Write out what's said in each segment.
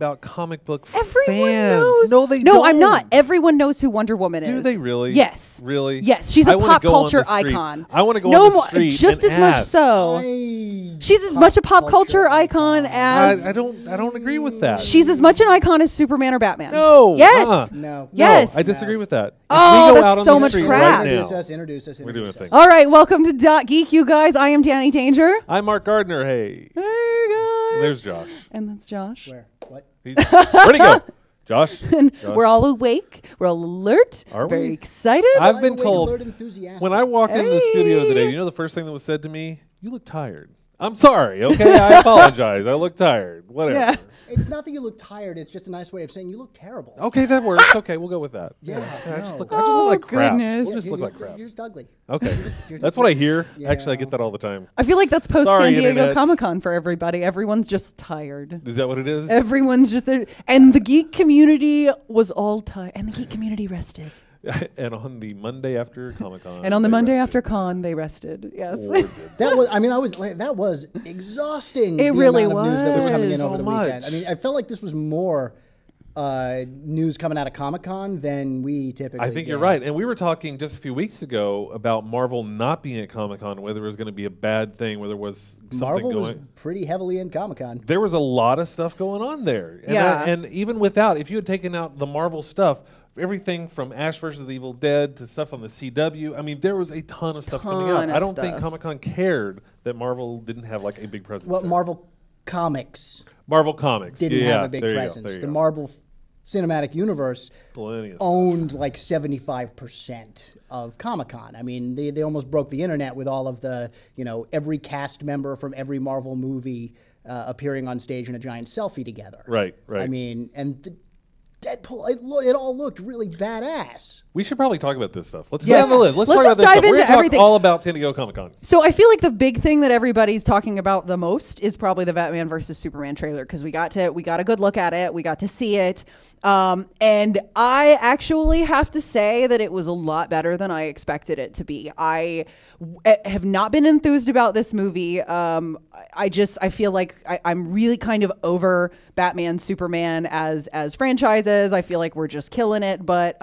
about comic book Everyone fans. knows. No, they No, don't. I'm not. Everyone knows who Wonder Woman is. Do they really? Yes. Really? Yes. She's I a wanna pop go on culture the street. icon. I want to go no on the more, street just and as much ask. so. She's as much a pop culture icon as I don't agree with that. she's as much an icon as Superman or Batman. No. Yes. No. Yes. No, I disagree with that. If Oh, we go that's out on so the much street crap. right now, Introduce us. we're doing a thing. All right, welcome to DotGeek, you guys. I am Danny Danger. I'm Mark Gardner. Hey. Hey, guys. And there's Josh. And that's Josh. Where? What? Where'd he go? Josh? And Josh? we're all awake. We're all alert. Are very we? excited. I've been Wide awake, told alert, enthusiastic. when I walked into the studio Hey. today, you know the first thing that was said to me? You look tired. I'm sorry, okay? I apologize. I look tired. Whatever. Yeah. It's not that you look tired. It's just a nice way of saying you look terrible. Okay, that works. Okay, we'll go with that. Yeah. I just no. look like crap. goodness. We'll just You're- look like you're- crap. You're just ugly. Okay. You're That's just- what I hear. Yeah. Actually, I get that all the time. I feel like that's post Sorry, San Diego Internet. Comic-Con for everybody. Everyone's just tired. Is that what it is? Everyone's just there. And the geek community was all tired. And the geek community rested. And on the Monday after Comic-Con. And on the they Monday rested. after con, they rested. Yes. Or did. That was. I mean, that was exhausting. It the really amount of news that was coming in was. over So the much. weekend. I mean, I felt like this was more news coming out of Comic-Con than we typically. I think you're get. right. And we were talking just a few weeks ago about Marvel not being at Comic-Con, whether it was going to be a bad thing, whether there was something Marvel going. was pretty heavily in Comic-Con. There was a lot of stuff going on there. And Yeah. and even without, if you had taken out the Marvel stuff, everything from Ash versus the Evil Dead to stuff on the CW, I mean, there was a ton of stuff coming out. Ton of I don't think stuff. Comic-Con cared that Marvel didn't have like a big presence. Well, there. Marvel Comics Marvel Comics didn't yeah, have a big there you go, presence. there you The go. Marvel Cinematic Universe Plenty of stuff. owned like 75% of Comic-Con. I mean, they almost broke the internet with all of the, every cast member from every Marvel movie appearing on stage in a giant selfie together. Right, right. I mean, and the Deadpool, it all looked really badass. We should probably talk about this stuff. Let's Yes. get on the list. Let's Let's talk just about this dive stuff. We're into going to talk everything. all about San Diego Comic-Con. So I feel like the big thing that everybody's talking about the most is probably the Batman versus Superman trailer because we got a good look at it, we got to see it, and I actually have to say that it was a lot better than I expected it to be. I have not been enthused about this movie. I feel like I'm really kind of over Batman, Superman as franchises. I feel like we're just killing it, but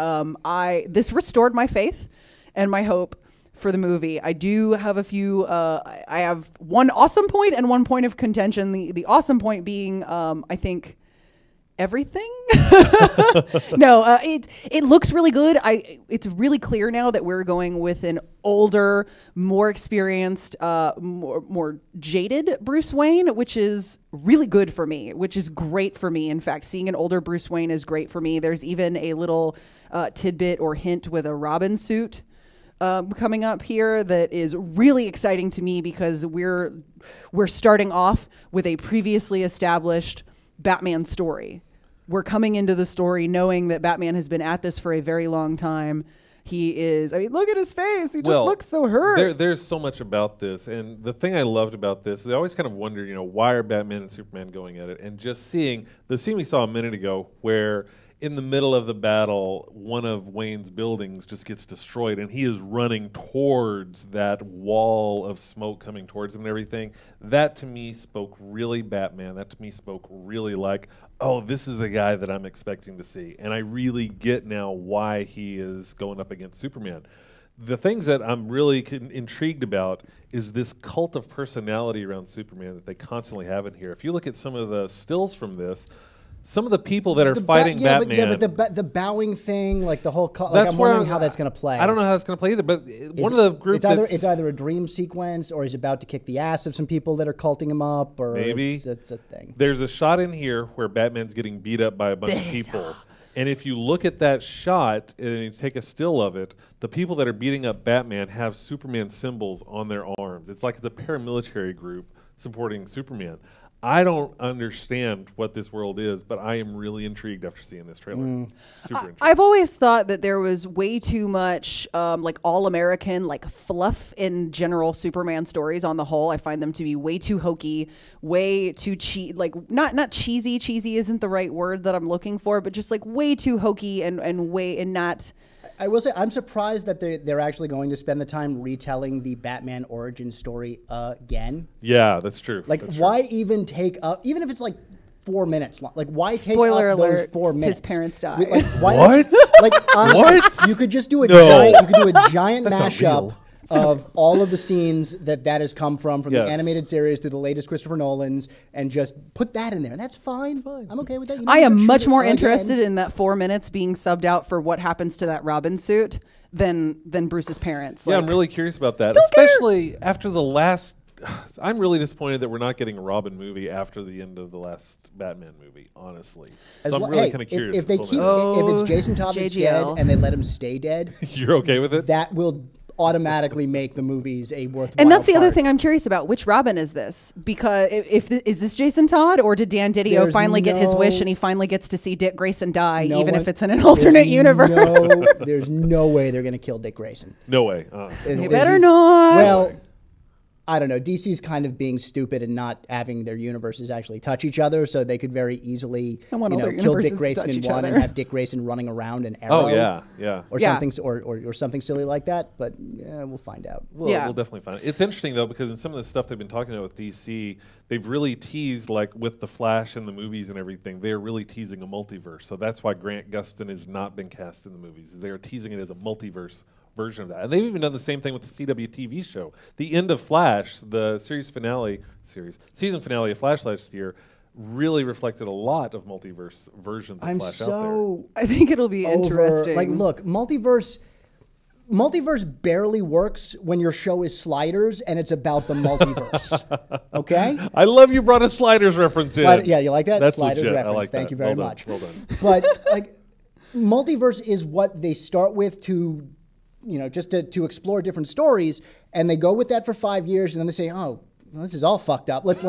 this restored my faith and my hope for the movie. I do have a few. I have one awesome point and one point of contention. The awesome point being, I think, everything. No, it looks really good. It's really clear now that we're going with an older, more experienced, more jaded Bruce Wayne, which is really good for me. Which is great for me. In fact, seeing an older Bruce Wayne is great for me. There's even a little tidbit or hint with a Robin suit coming up here that is really exciting to me because we're starting off with a previously established Batman story. We're coming into the story knowing that Batman has been at this for a very long time. He is, I mean, look at his face. He just looks so hurt. There's so much about this. And the thing I loved about this is I always kind of wondered, why are Batman and Superman going at it? And just seeing the scene we saw a minute ago where in the middle of the battle, one of Wayne's buildings just gets destroyed, and he is running towards that wall of smoke coming towards him and everything. That, to me, spoke really Batman. That, to me, spoke really like, oh, this is the guy that I'm expecting to see. And I really get now why he is going up against Superman. The things that I'm really intrigued about is this cult of personality around Superman that they constantly have in here. If you look at some of the stills from this, some of the people that are fighting Batman. But the bowing thing, like the whole, That's I'm where wondering how that's going to play. I don't know how that's going to play either. But one of the groups, it's either a dream sequence or he's about to kick the ass of some people that are culting him up, or maybe it's a thing. There's a shot in here where Batman's getting beat up by a bunch of people. And if you look at that shot and you take a still of it, the people that are beating up Batman have Superman symbols on their arms. It's like it's a paramilitary group supporting Superman. I don't understand what this world is, but I am really intrigued after seeing this trailer. Super intrigued. I've always thought that there was way too much like all-American like fluff in general Superman stories on the whole. I find them to be way too hokey, way too not cheesy. Cheesy isn't the right word that I'm looking for, but just like way too hokey and not. I will say I'm surprised that they're actually going to spend the time retelling the Batman origin story again. Yeah, that's true. Like, that's why true. even take up, even if it's like 4 minutes long. Like, why Spoiler take up those alert, 4 minutes? his parents die. Like, why What? Like, honestly, What? you could just do a No. giant. You could do a giant That's not mashup real. of all of the scenes that has come from Yes. the animated series through the latest Christopher Nolan's, and just put that in there, and that's fine. I'm okay with that. You I don't am have to much shoot it more again. interested in that 4 minutes being subbed out for what happens to that Robin suit than Bruce's parents. Yeah, Like, I'm really curious about that, Don't care. especially after the last. I'm really disappointed that we're not getting a Robin movie after the end of the last Batman movie. Honestly, As so I'm well- really hey, kind of curious. If they to keep, pull that out. if it's Jason Todd that's dead JGL. and they let him stay dead, You're okay with it? that will automatically make the movies a worthwhile. and that's the other part. thing I'm curious about. Which Robin is this? Because is this Jason Todd, or did Dan Didio There's finally get his wish no- and he finally gets to see Dick Grayson die, No even one- if it's in an alternate there's universe? There's no way they're going to kill Dick Grayson. No way. They better not. Well, I don't know. DC's kind of being stupid and not having their universes actually touch each other, so they could very easily, I want all their kill universes Dick to Grayson touch in each one other. and have Dick Grayson running around an arrow. Oh yeah. Or Yeah. something, or something silly like that. But yeah, we'll find out. We'll Yeah. definitely find it. It's interesting though because in some of the stuff they've been talking about with DC, they've really teased like with the Flash and the movies and everything. They're really teasing a multiverse. So that's why Grant Gustin has not been cast in the movies. They're teasing it as a multiverse version of that. And they've even done the same thing with the CW TV show. The end of Flash, the season finale of Flash last year, really reflected a lot of multiverse versions of I'm Flash out so I think it'll be interesting. Like, look, multiverse barely works when your show is Sliders and it's about the multiverse. Okay? there. I love you brought a Sliders reference in. Yeah, you like that? That's Sliders legit. reference. I like Thank that. you very Well done. much. Well done. But like, multiverse is what they start with to, just to explore different stories, and they go with that for 5 years, and then they say, oh, well, this is all fucked up. Let's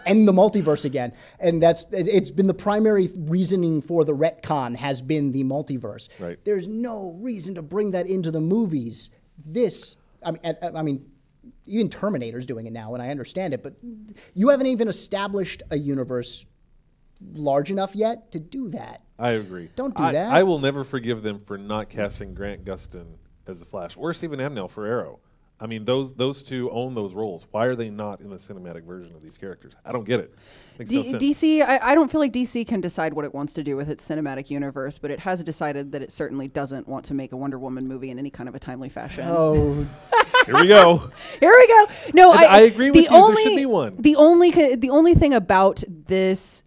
end the multiverse again. And it's been the primary reasoning for the retcon has been the multiverse. Right. There's no reason to bring that into the movies. I mean, even Terminator's doing it now, and I understand it, but you haven't even established a universe large enough yet to do that. I agree. Don't do that. I will never forgive them for not casting Grant Gustin as the Flash or Stephen Amell for Arrow. I mean, those two own those roles. Why are they not in the cinematic version of these characters? I don't get it. Makes no sense. DC, I don't feel like DC can decide what it wants to do with its cinematic universe, but it has decided that it certainly doesn't want to make a Wonder Woman movie in any kind of a timely fashion. Oh, Here we go. Here we go. No, And I agree with you. There should be one. The only thing about this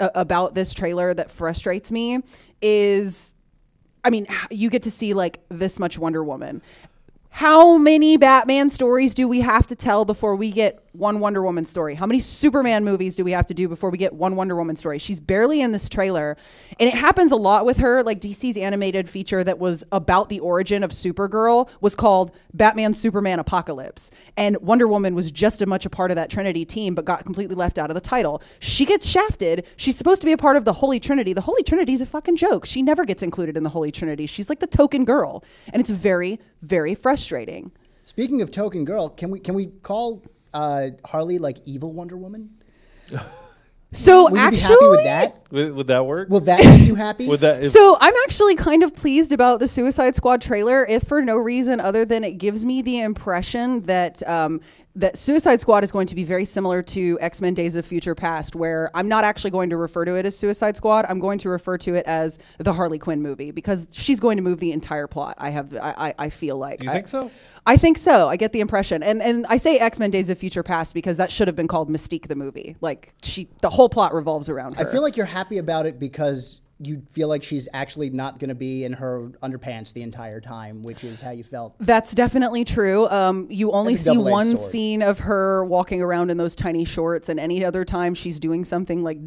trailer that frustrates me is, I mean, you get to see like this much Wonder Woman. How many Batman stories do we have to tell before we get one Wonder Woman story? How many Superman movies do we have to do before we get one Wonder Woman story? She's barely in this trailer. And it happens a lot with her. Like DC's animated feature that was about the origin of Supergirl was called Batman, Superman, Apocalypse. And Wonder Woman was just as much a part of that Trinity team, but got completely left out of the title. She gets shafted. She's supposed to be a part of the Holy Trinity. The Holy Trinity is a fucking joke. She never gets included in the Holy Trinity. She's like the token girl. And it's very, very frustrating. speaking of token girl, can we call Harley like evil Wonder Woman? So Will you actually, be happy with that? Would that work? Will that make you happy? Would that? If, So I'm actually kind of pleased about the Suicide Squad trailer, if for no reason other than it gives me the impression that that Suicide Squad is going to be very similar to X-Men Days of Future Past, where I'm not actually going to refer to it as Suicide Squad. I'm going to refer to it as the Harley Quinn movie because she's going to move the entire plot. I feel like. do you think so? I think so. I get the impression. And I say X-Men Days of Future Past because that should have been called Mystique the movie. Like the whole plot revolves around her. I feel like you're happy about it because you feel like she's actually not going to be in her underpants the entire time, which is how you felt. That's definitely true. You only That's a see double-edged one sword. scene of her walking around in those tiny shorts, and any other time she's doing something like,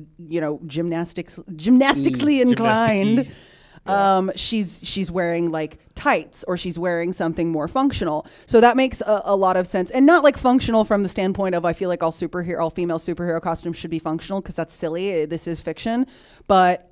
gymnastically inclined. She's wearing like tights, or she's wearing something more functional. So that makes a lot of sense, and not like functional from the standpoint of I feel like all female superhero costumes should be functional because that's silly. This is fiction, but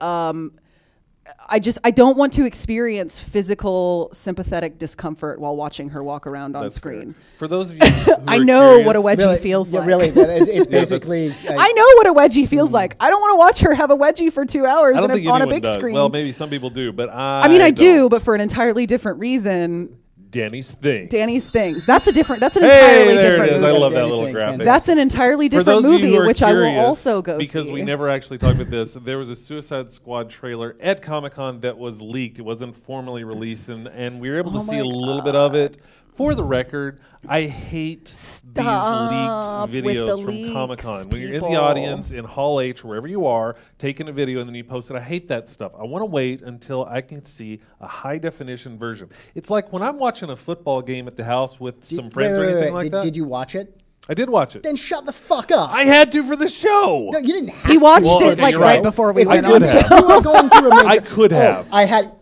I don't want to experience physical sympathetic discomfort while watching her walk around on That's screen. fair. For those of you, who I are know what a curious- wedgie feels like. Really, it's basically. I know what a wedgie feels like. I don't want to watch her have a wedgie for 2 hours I don't think on a anyone big does. screen. Well, maybe some people do, but I mean, I do, don't. but for an entirely different reason. Danny's Thing. Danny's Things. That's an Hey, entirely there different it is. movie. I love that Danny's little Things, graphic. fantastic. That's an entirely For different those of you movie, who are which I will curious, also go because see. we never actually talked about this. There was a Suicide Squad trailer at Comic-Con that was leaked. It wasn't formally released, and we were able to see a little bit of it. For the record, I hate Stop these with leaked the videos from leaks, Comic-Con. When you're in the people. audience, in Hall H, wherever you are, taking a video and then you post it, I hate that stuff. I want to wait until I can see a high-definition version. It's like when I'm watching a football game at the house with some friends or anything like that. Did you watch it? I did watch it. Then shut the fuck up. I had to for the show. No, you didn't have He watched Well, it okay, like you're right right. before we If went you on. could have. You were going through a major, I could have.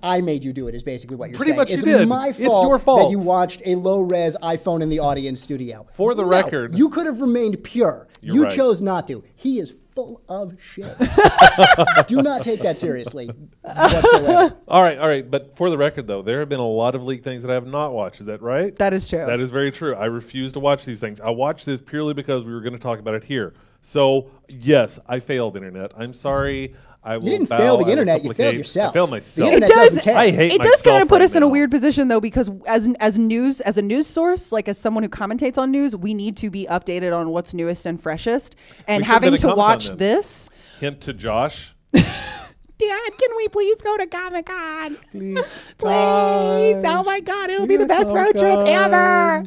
I made you do it. Is basically what you're Pretty saying. much you It's did. my It's fault your fault. that you watched a low-res iPhone in the audience studio. For the No, record- you could have remained pure. You're You right. chose not to. He is full of shit. Do not take that seriously whatsoever. All right. But for the record, though, there have been a lot of leaked things that I have not watched. Is that right? That is true. That is very true. I refuse to watch these things. I watched this purely because we were going to talk about it here. So, yes, I failed, Internet. I'm sorry. I will didn't bow, fail the I will internet, you failed supplicate. yourself. I failed The myself. internet It does. doesn't care. I hate It does kind myself of put right us in a now. weird position though, because as a news source, like as someone who commentates on news, we need to be updated on what's newest and freshest. And We should've having been at to Comic-Con watch then. this, Hint to Josh. Dad, can we please go to Comic-Con? Please. Oh my God, it'll be the best road trip ever.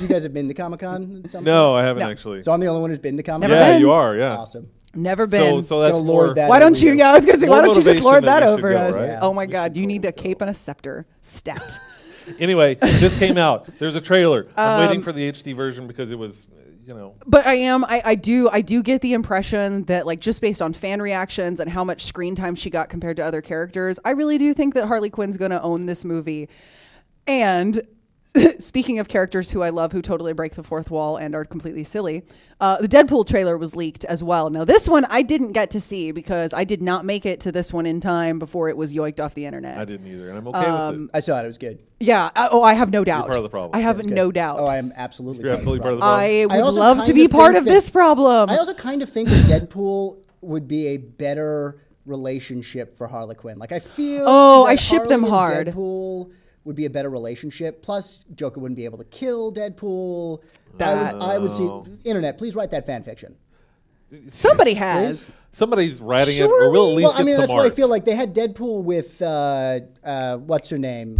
You guys have been to Comic-Con? at some No, point? I haven't No. actually. So I'm the only one who's been to Comic-Con? Never Yeah, been. you are. Yeah. Awesome. Never been. So that's Gonna lord more. that Why don't you? over Yeah, I was gonna say, More why don't you just motivation lord that that we should over go, us? right? Oh my We God, should you go, need a go. cape and a scepter. Stat. Anyway, this came out. There's a trailer. I'm waiting for the HD version because it was, But I do get the impression that, like, just based on fan reactions and how much screen time she got compared to other characters, I really do think that Harley Quinn's going to own this movie. And speaking of characters who I love, who totally break the fourth wall and are completely silly, the Deadpool trailer was leaked as well. Now, this one I didn't get to see because I did not make it to this one in time before it was yoinked off the internet. I didn't either, and I'm okay with it. I saw it. It was good. Yeah. I have no doubt. part of the problem. I have It was good. no doubt. Oh, I am absolutely. You're absolutely part of the problem. I would also love to kind be of part think of that- this problem. I also kind of think that Deadpool would be a better relationship for Harley Quinn. Like I feel. Oh, that I ship them Harley hard. and Deadpool would be a better relationship. Plus, Joker wouldn't be able to kill Deadpool. I would see. Internet, please write that fan fiction. Somebody has. Somebody's writing it, or we'll at least Well, I mean, get that's some why I art. feel like they had Deadpool with what's her name,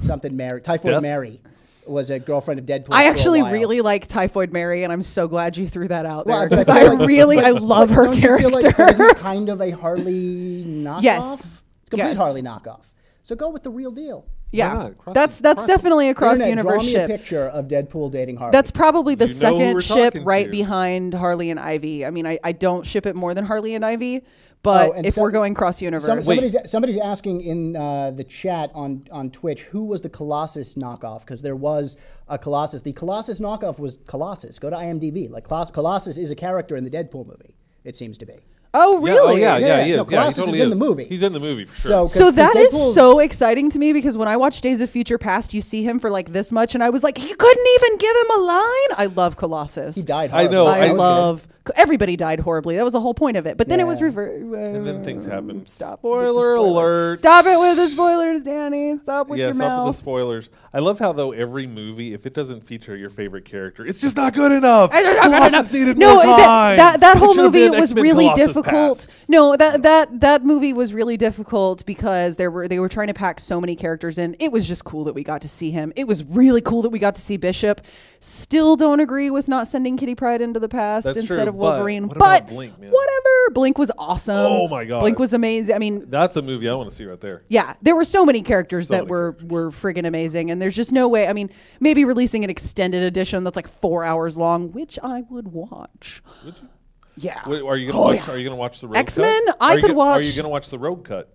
something Mary, Typhoid Death? Mary, was a girlfriend of Deadpool. I for a actually while. really like Typhoid Mary, and I'm so glad you threw that out Well, there but because I I feel like- really I love her Don't you feel like character. that isn't kind of a Harley knockoff? Yes. It's a complete Yes. Harley knockoff. So go with the real deal. Yeah, not? Cross- that's cross- definitely a cross Internet, universe draw me ship. a picture of Deadpool dating Harley. That's probably the You know who second we're ship talking right to. behind Harley and Ivy. I mean, I don't ship it more than Harley and Ivy, but and if we're going cross universe, somebody's asking in the chat on Twitch who was the Colossus knockoff, because there was a Colossus. The Colossus knockoff was Colossus. Go to IMDb. Like Colossus is a character in the Deadpool movie. It seems to be. oh really? Yeah, Yeah, he is. no, he Colossus totally is in the movie. He's in the movie for sure. So that is Deadpool's- so exciting to me because when I watch Days of Future Past, you see him for like this much, and I was like, you couldn't even give him a line. I love Colossus. He died. I know, horribly. I That was love. Everybody died horribly. That was the whole point of it. But then it was Yeah. and then things happen. Stop with the Spoiler alert. Stop it with the spoilers, Danny. Stop with Yeah, your stop mouth. with the spoilers. I love how, though, every movie, if it doesn't feature your favorite character, it's just not good enough. Colossus needed No, more time. that It whole should have movie been was X-Men really Colossus difficult. Past. No, that movie was really difficult because they were trying to pack so many characters in. It was just cool that we got to see him. It was really cool that we got to see Bishop. Still don't agree with not sending Kitty Pryde into the past That's instead true, of Wolverine. but what about Blink, man? Whatever. Blink was awesome. Oh my God. Blink was amazing. I mean, That's a movie I want to see right there. yeah, there were so many characters So that many were friggin' amazing, and there's just no way. I mean, maybe releasing an extended edition that's like 4 hours long, which I would watch. Would you? Yeah. Wait, are you gonna Oh, watch? yeah. Are you gonna watch the road X-Men? cut? I Are you could Are watch- you gonna watch the road cut?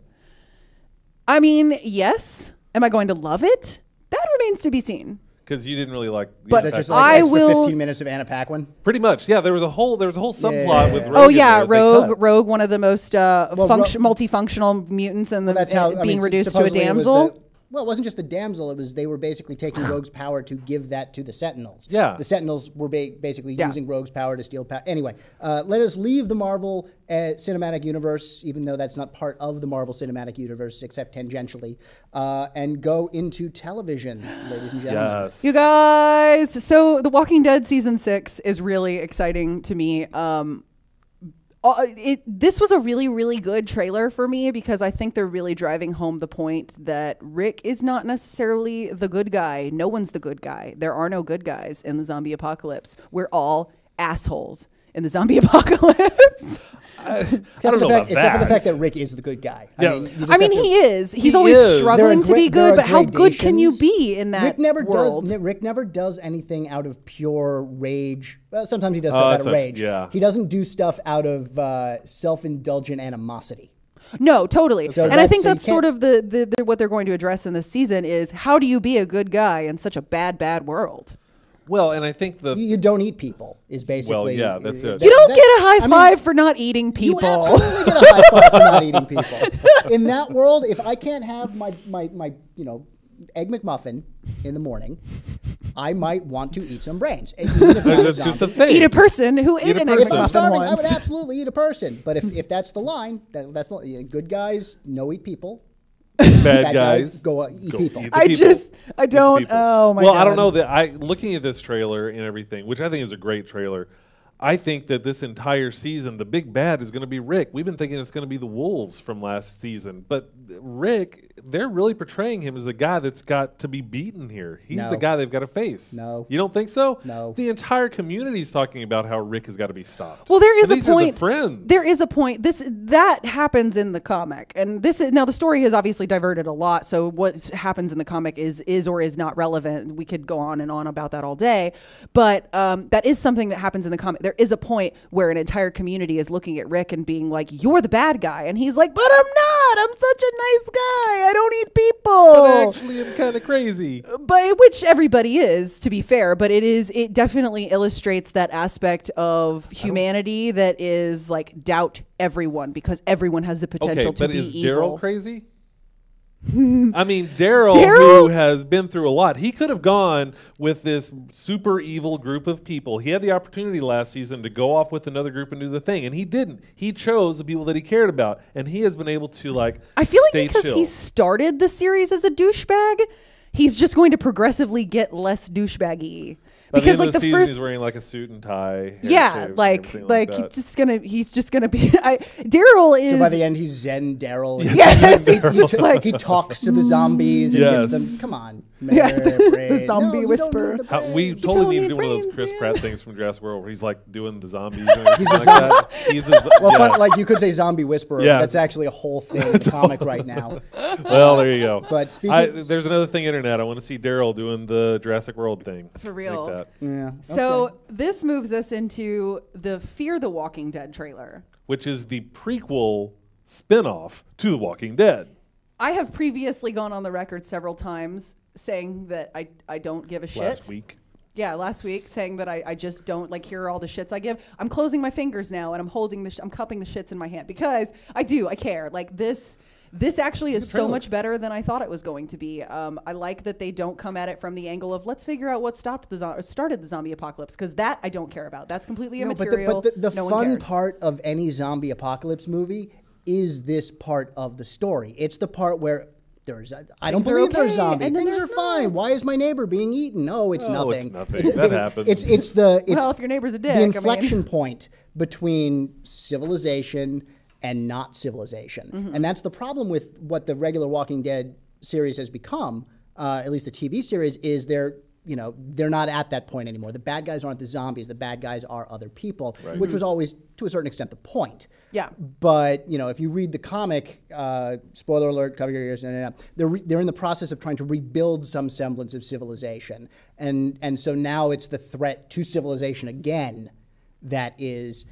I mean, yes. Am I going to love it? That remains to be seen. Because you didn't really like. But Is that just Paquin. like I extra will- 15 minutes of Anna Paquin? Pretty much, yeah. There was a whole subplot with Rogue. Oh in yeah, there that they cut. Rogue, one of the most Well, multifunctional mutants and That's how I being mean, reduced to a supposedly it was damsel. Well, it wasn't just the damsel. It was they were basically taking Rogue's power to give that to the Sentinels. Yeah. The Sentinels were basically using Rogue's power to steal power. Anyway, let us leave the Marvel cinematic universe, even though that's not part of the Marvel cinematic universe, except tangentially, and go into television, ladies and gentlemen. Yes. You guys, so The Walking Dead season 6 is really exciting to me. This was a really, really good trailer for me because I think they're really driving home the point that Rick is not necessarily the good guy. No one's the good guy. There are no good guys in the zombie apocalypse. We're all assholes in the zombie apocalypse. Except for the fact that Rick is the good guy. Yeah. I mean, he is. He's always struggling to be good, but how good can you be in that world? Rick never does anything out of pure rage. Well, sometimes he does stuff out of rage. Yeah. He doesn't do stuff out of self-indulgent animosity. No, totally. So and I think that's sort of the what they're going to address in this season is how do you be a good guy in such a bad world? Well, and I think you don't eat people is basically. Well, yeah, that's it. You don't get a high five for not eating people. You absolutely get a high five for not eating people. In that world, if I can't have my Egg McMuffin in the morning, I might want to eat some brains. That's just the thing. Eat a person who ate an Egg If I'm McMuffin starving, once. I would absolutely eat a person. But if that's the line, that's good guys no eat people. Bad guys go eat people. I don't. Oh my god. Well, I don't know that. Looking at this trailer and everything, which I think is a great trailer. I think that this entire season, the big bad is going to be Rick. We've been thinking it's going to be the Wolves from last season, but Rick, they're really portraying him as the guy that's got to be beaten here. He's the guy they've got to face. No. You don't think so? No. The entire community is talking about how Rick has got to be stopped. Well, there is and a point. These are the friends. There is a point. That happens in the comic, and now the story has obviously diverted a lot. So what happens in the comic is or is not relevant. We could go on and on about that all day, but that is something that happens in the comic. There is a point where an entire community is looking at Rick and being like, "You're the bad guy," and he's like, "But I'm not. I'm such a nice guy. I don't eat people. But actually, I'm kind of crazy." But which everybody is, to be fair. But it definitely illustrates that aspect of humanity that is like doubt everyone because everyone has the potential to be evil. But is Daryl crazy? I mean, Daryl, who has been through a lot, he could have gone with this super evil group of people. He had the opportunity last season to go off with another group and do the thing, and he didn't. He chose the people that he cared about, and he has been able to I feel like because chill. he started the series as a douchebag, he's just going to progressively get less douchebaggy. By Because the end like of the season, first, he's wearing like a suit and tie. yeah, shaved, like that. he's just gonna be. Daryl is. So by the end, he's Zen Daryl. Yes, he's just like he talks to the zombies and gets them. Come on, the zombie whisperer. We totally don't need to need do one of those brains, Chris man. Pratt things from Jurassic World where he's like doing the zombies. Or like that. Well, like you could say zombie whisperer. Yeah. But that's actually a whole thing in the comic right now. Well, there you go. But there's another thing, internet. I want to see Daryl doing the Jurassic World thing. For real. Like that. Yeah. So this moves us into the Fear the Walking Dead trailer, Which is the prequel spinoff to The Walking Dead. I have previously gone on the record several times saying that I don't give a shit. Last week. Yeah, last week saying that I just don't hear all the shits I give. I'm closing my fingers now and I'm holding I'm cupping the shits in my hand because I care. Like this actually is so much better than I thought it was going to be. I like that they don't come at it from the angle of let's figure out what started the zombie apocalypse because that I don't care about. That's completely immaterial. But the no fun one cares. part of any zombie apocalypse movie is this part of the story. It's the part where I don't believe there's zombies. And then Things are fine. Why is my neighbor being eaten? No, it's nothing. It's nothing. That happens. It's well, if your neighbor's a dick, the inflection point between civilization and not civilization. Mm-hmm. And that's the problem with what the regular Walking Dead series has become, at least the TV series, is they're not at that point anymore. The bad guys aren't the zombies. The bad guys are other people, which was always, to a certain extent, the point. Yeah. But, if you read the comic, spoiler alert, cover your ears, they're in the process of trying to rebuild some semblance of civilization. And so now it's the threat to civilization again that is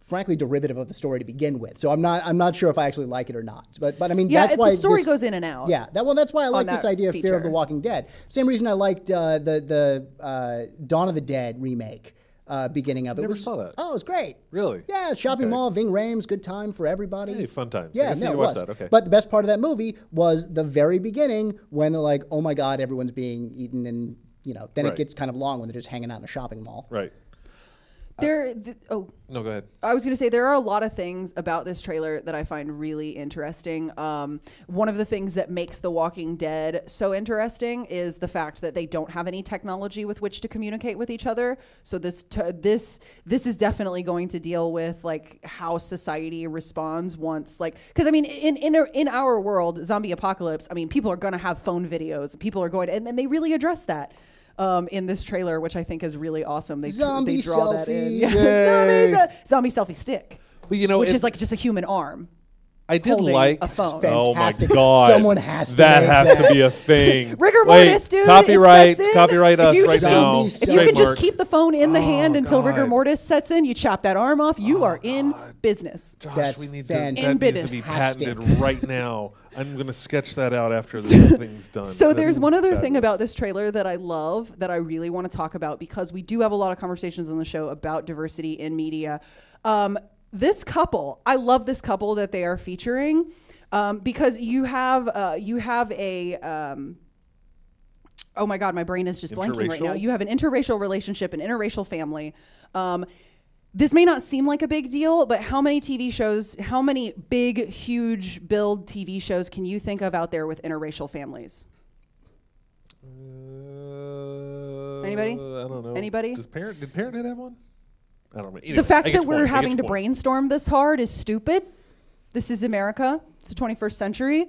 frankly derivative of the story to begin with. So I'm not sure if I actually like it or not. But I mean, that's why the story goes in and out. Yeah, that's why I like this idea of feature. Fear of the Walking Dead. Same reason I liked the Dawn of the Dead remake beginning of it. Never saw that. Oh, it was great. Really? Yeah, shopping mall, Ving Rhames, good time for everybody. Hey, fun time. Yeah, I guess no, you it watch was. that. Okay. But the best part of that movie was the very beginning when they're like, oh my God, everyone's being eaten, and then it gets kind of long when they're just hanging out in a shopping mall. Right. Oh. No, go ahead. I was going to say there are a lot of things about this trailer that I find really interesting. One of the things that makes The Walking Dead so interesting is the fact that they don't have any technology with which to communicate with each other. So this is definitely going to deal with like how society responds once, like, because I mean in our world, zombie apocalypse, I mean people are going to have phone videos. People are going to, and they really address that. In this trailer, which I think is really awesome. They draw that in. Yeah. Zombie selfie stick. But you know, which is like just a human arm. I did holding like a phone. Oh my Fantastic. God! Someone has to That make has that. to be a thing. Rigor mortis, dude. Copyright, It sets in. copyright us If you right just now. If you can just Trademark. keep the phone in the hand until rigor God. mortis sets in, you chop that arm off. You are in business. Josh, That's we need fantastic. that needs to be Fantastic. patented right now. I'm going to sketch that out after this thing's done. So That's there's one other thing fabulous. about this trailer that I love that I really want to talk about because we do have a lot of conversations on the show about diversity in media. This couple, I love this couple that they are featuring because you have a oh my God, my brain is just blanking right now. Interracial? You have an interracial relationship, an interracial family. This may not seem like a big deal, but how many TV shows, how many big, huge build TV shows can you think of out there with interracial families? Anybody? I don't know. Anybody? Did Parenthood have one? I don't know. Anyway, The fact I get that your we're point. I get having your to point. brainstorm this hard is stupid. This is America. It's the 21st century.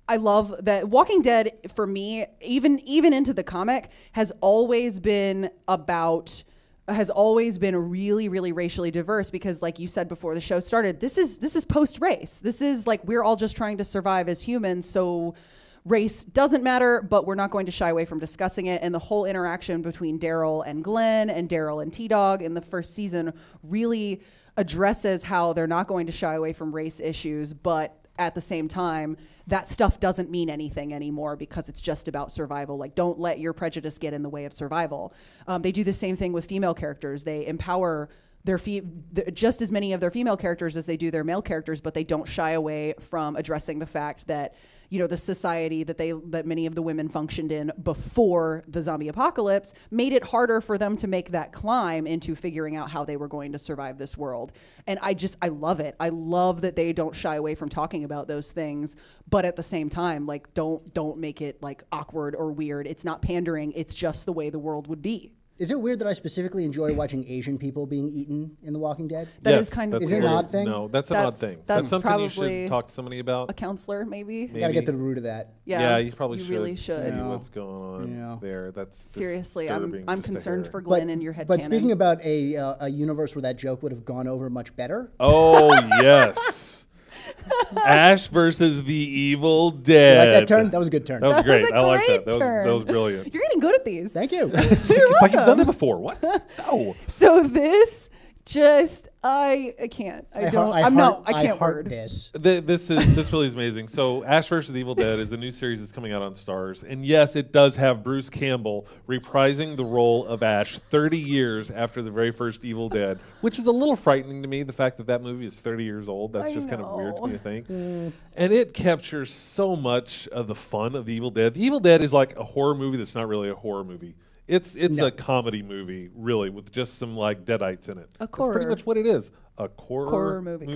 I love that Walking Dead, for me, even into the comic, has always been really, really racially diverse because, like you said before the show started, this is post-race. This is like we're all just trying to survive as humans, so race doesn't matter, but we're not going to shy away from discussing it. And the whole interaction between Daryl and Glenn and Daryl and T-Dog in the first season really addresses how they're not going to shy away from race issues, but at the same time, that stuff doesn't mean anything anymore because it's just about survival. Like, don't let your prejudice get in the way of survival. They do the same thing with female characters. They empower just as many of their female characters as they do their male characters, but they don't shy away from addressing the fact that, you know, the society that many of the women functioned in before the zombie apocalypse made it harder for them to make that climb into figuring out how they were going to survive this world. And I love it. I love that they don't shy away from talking about those things, but at the same time, like, don't make it like awkward or weird. It's not pandering. It's just the way the world would be. Is it weird that I specifically enjoy watching Asian people being eaten in The Walking Dead? That Yes, is kind of that's Is it an weird. odd thing? No, that's an odd thing. That's That's something you probably should talk to somebody about. A counselor, maybe. You got to get to the root of that. Yeah, you probably should. really should. See Yeah. what's going on Yeah. there. That's Seriously, disturbing I'm just a concerned hair. for Glenn and your head But canon. speaking about a universe where that joke would have gone over much better, Oh yes, Ash versus the Evil you Dead. like that turn? That was a good turn. That was great. a I like that. great That was brilliant. You're getting good at these. Thank you. It's like you've done it before. What? No. So this just I can't. I can't heart word. this. This really is amazing. So Ash vs. the Evil Dead is a new series that's coming out on Starz, and yes, it does have Bruce Campbell reprising the role of Ash 30 years after the very first Evil Dead, which is a little frightening to me. The fact that movie is 30 years old, that's I just kind of weird to know. me to think. And it captures so much of the fun of the Evil Dead. The Evil Dead is like a horror movie that's not really a horror movie. It's a comedy movie, really, with just some like deadites in it. A That's pretty horror. much what it is. A Horror movie.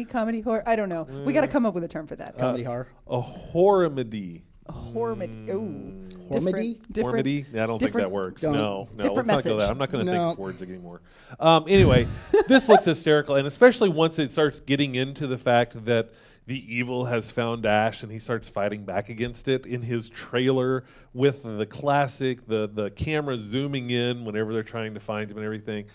Comedy, horror. I don't know. We got to come up with a term for that. Comedy horror. A horror-medy. Horror. Ooh. Hormedy? Hormedy? Yeah, I don't think different- that works. Don't. No, Different let's not go message. there. I'm not going to No. think of words anymore. Anyway, this looks hysterical, and especially once it starts getting into the fact that the evil has found Ash and he starts fighting back against it in his trailer with the classic, the camera zooming in whenever they're trying to find him and everything.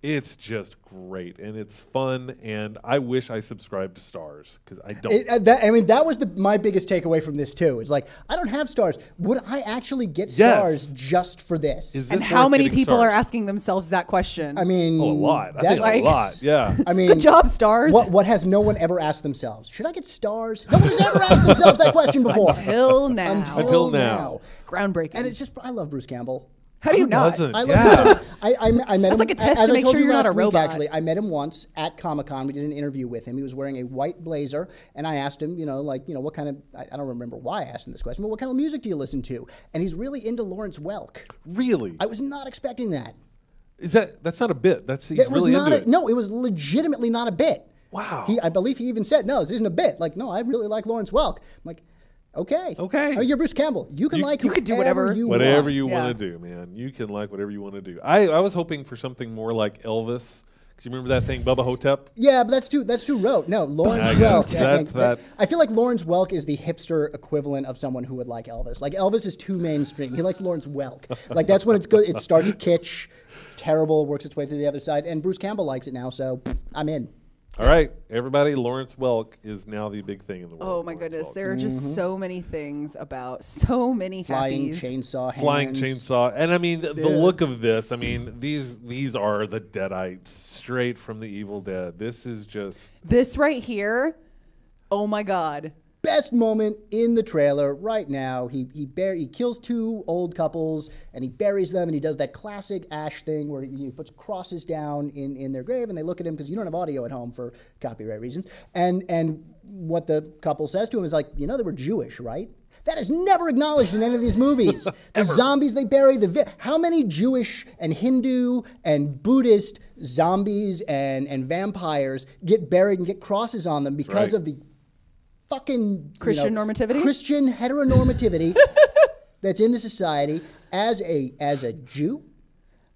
It's just great, and it's fun, and I wish I subscribed to Starz, because I don't. That was my biggest takeaway from this, too. It's like, I don't have Starz. Would I actually get Yes. Starz just for this? Is And this how worth many getting people are Starz? asking themselves that question? I mean, Oh, a lot. I that's- think a lot, yeah. I mean, Good job, Stars. What has no one ever asked themselves? Should I get Stars? Nobody's ever asked themselves that question before. Until now. Until now. Groundbreaking. And it's just, I love Bruce Campbell. How do you not? Doesn't? I Yeah. love him. I met That's him. like a test as to I make told sure you you're not last a week, robot. Actually, I met him once at Comic-Con. We did an interview with him. He was wearing a white blazer, and I asked him, what kind of, I don't remember why I asked him this question, but what kind of music do you listen to? And he's really into Lawrence Welk. Really? I was not expecting that. That's not a bit. He's It was really not into it. no, it was legitimately not a bit. Wow. I believe he even said, no, this isn't a bit. Like, no, I really like Lawrence Welk. I'm like, okay. Okay. You're Bruce Campbell. You can you can do whatever you Whatever want. you Yeah. want to do, man. You can like whatever you want to do. I was hoping for something more like Elvis. Cause you remember that thing, Bubba Hotep? Yeah, but that's too rote. No, Lawrence I Welk. guess that- I feel like Lawrence Welk is the hipster equivalent of someone who would like Elvis. Like Elvis is too mainstream. He likes Lawrence Welk. Like that's when it's good. It starts kitsch. It's terrible. Works its way to the other side. And Bruce Campbell likes it now, so I'm in. All right, everybody, Lawrence Welk is now the big thing in the world. Oh my Lawrence goodness, Welk. there are just so many things about so many Flying happies. chainsaw hands. Flying chainsaw, and I mean the look of this. I mean these are the Deadites straight from the Evil Dead. This is just This right here, oh my god. Best moment in the trailer right now. He kills two old couples and he buries them, and he does that classic Ash thing where he puts crosses down in their grave, and they look at him because you don't have audio at home for copyright reasons. And what the couple says to him is like, they were Jewish, right? That is never acknowledged in any of these movies. The zombies they bury, how many Jewish and Hindu and Buddhist zombies and vampires get buried and get crosses on them because right. of the fucking Christian normativity? Christian heteronormativity that's in the society. As a Jew,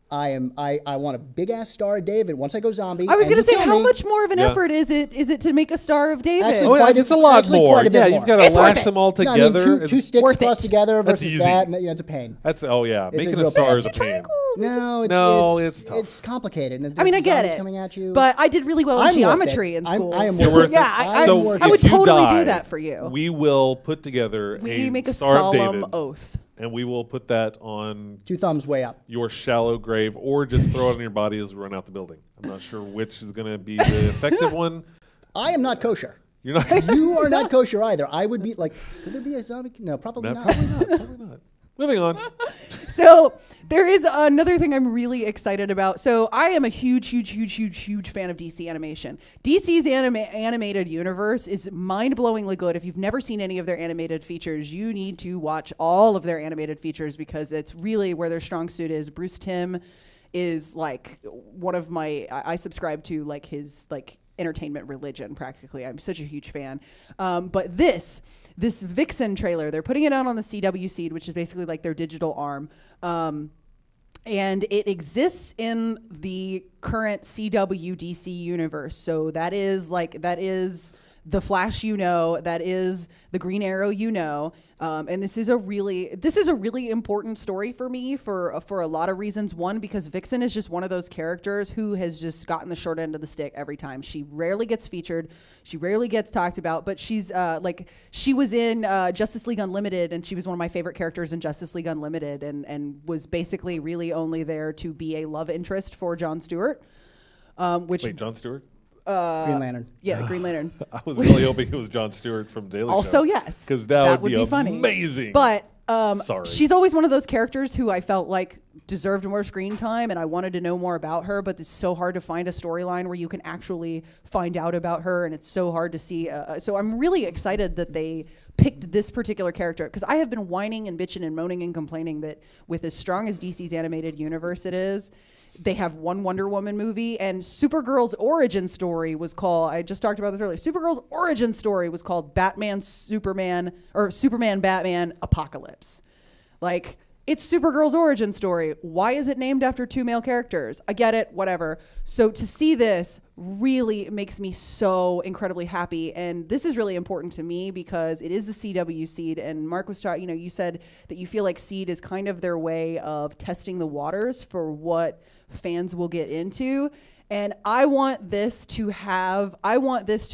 I want a big ass Star of David. Once I go zombie, I was and going to you say, kill how me, much more of an Yeah. effort is it to make a Star of David? Actually, oh yeah, quite it's a lot actually more. quite a bit Yeah, more. you've got to It's worth lash it. them all No, I mean, together. two sticks Worth crossed it. together That's versus easy. that, and it's a pain. That's yeah, It's making a a real star pain. is a pain. No, it's tough. it's complicated. And I mean, I get zombies it. coming at you. But I did really well in I'm worth geometry it. in I'm- school. I am so worth it. yeah, I'm I, worth I it. would If you totally die, do that for you. We will put together We make a Star of solemn David, oath. and we will put that on two thumbs way up. your shallow grave, or just throw it on your body as we run out the building. I'm not sure which is going to be the effective one. I am not kosher. You're not. You are not kosher either. I would be like, could there be a zombie? No, probably No, not. probably not. Probably not. Moving on. So there is another thing I'm really excited about. So I am a huge fan of DC animation. DC's animated universe is mind-blowingly good. If you've never seen any of their animated features, you need to watch all of their animated features because it's really where their strong suit is. Bruce Timm is like one of my, I subscribe to like his like entertainment religion practically. I'm such a huge fan. But this Vixen trailer, they're putting it out on the CW seed, which is basically like their digital arm. And it exists in the current CW DC universe. So that is the Flash, that is the Green Arrow, and this is a really important story for me for a lot of reasons. One, because Vixen is just one of those characters who has just gotten the short end of the stick every time. She rarely gets featured, she rarely gets talked about, but she's she was in Justice League Unlimited, and she was one of my favorite characters in Justice League Unlimited, and was basically really only there to be a love interest for Jon Stewart. Wait, Jon Stewart? Green Lantern. Yeah, the Green Lantern. I was really hoping it was Jon Stewart from Daily Show. Also, yes, because that would be funny. amazing. But Sorry. she's always one of those characters who I felt like deserved more screen time, and I wanted to know more about her. But it's so hard to find a storyline where you can actually find out about her, and it's so hard to see. So I'm really excited that they picked this particular character, because I have been whining and bitching and moaning and complaining that with as strong as DC's animated universe it is, they have one Wonder Woman movie, and Supergirl's origin story was called, I just talked about this earlier, Supergirl's origin story was called Superman Batman Apocalypse. Like, it's Supergirl's origin story. Why is it named after two male characters? I get it, whatever. So to see this really makes me so incredibly happy. And this is really important to me because it is the CW seed. And Mark was talking, you said that you feel like seed is kind of their way of testing the waters for what fans will get into. And I want this to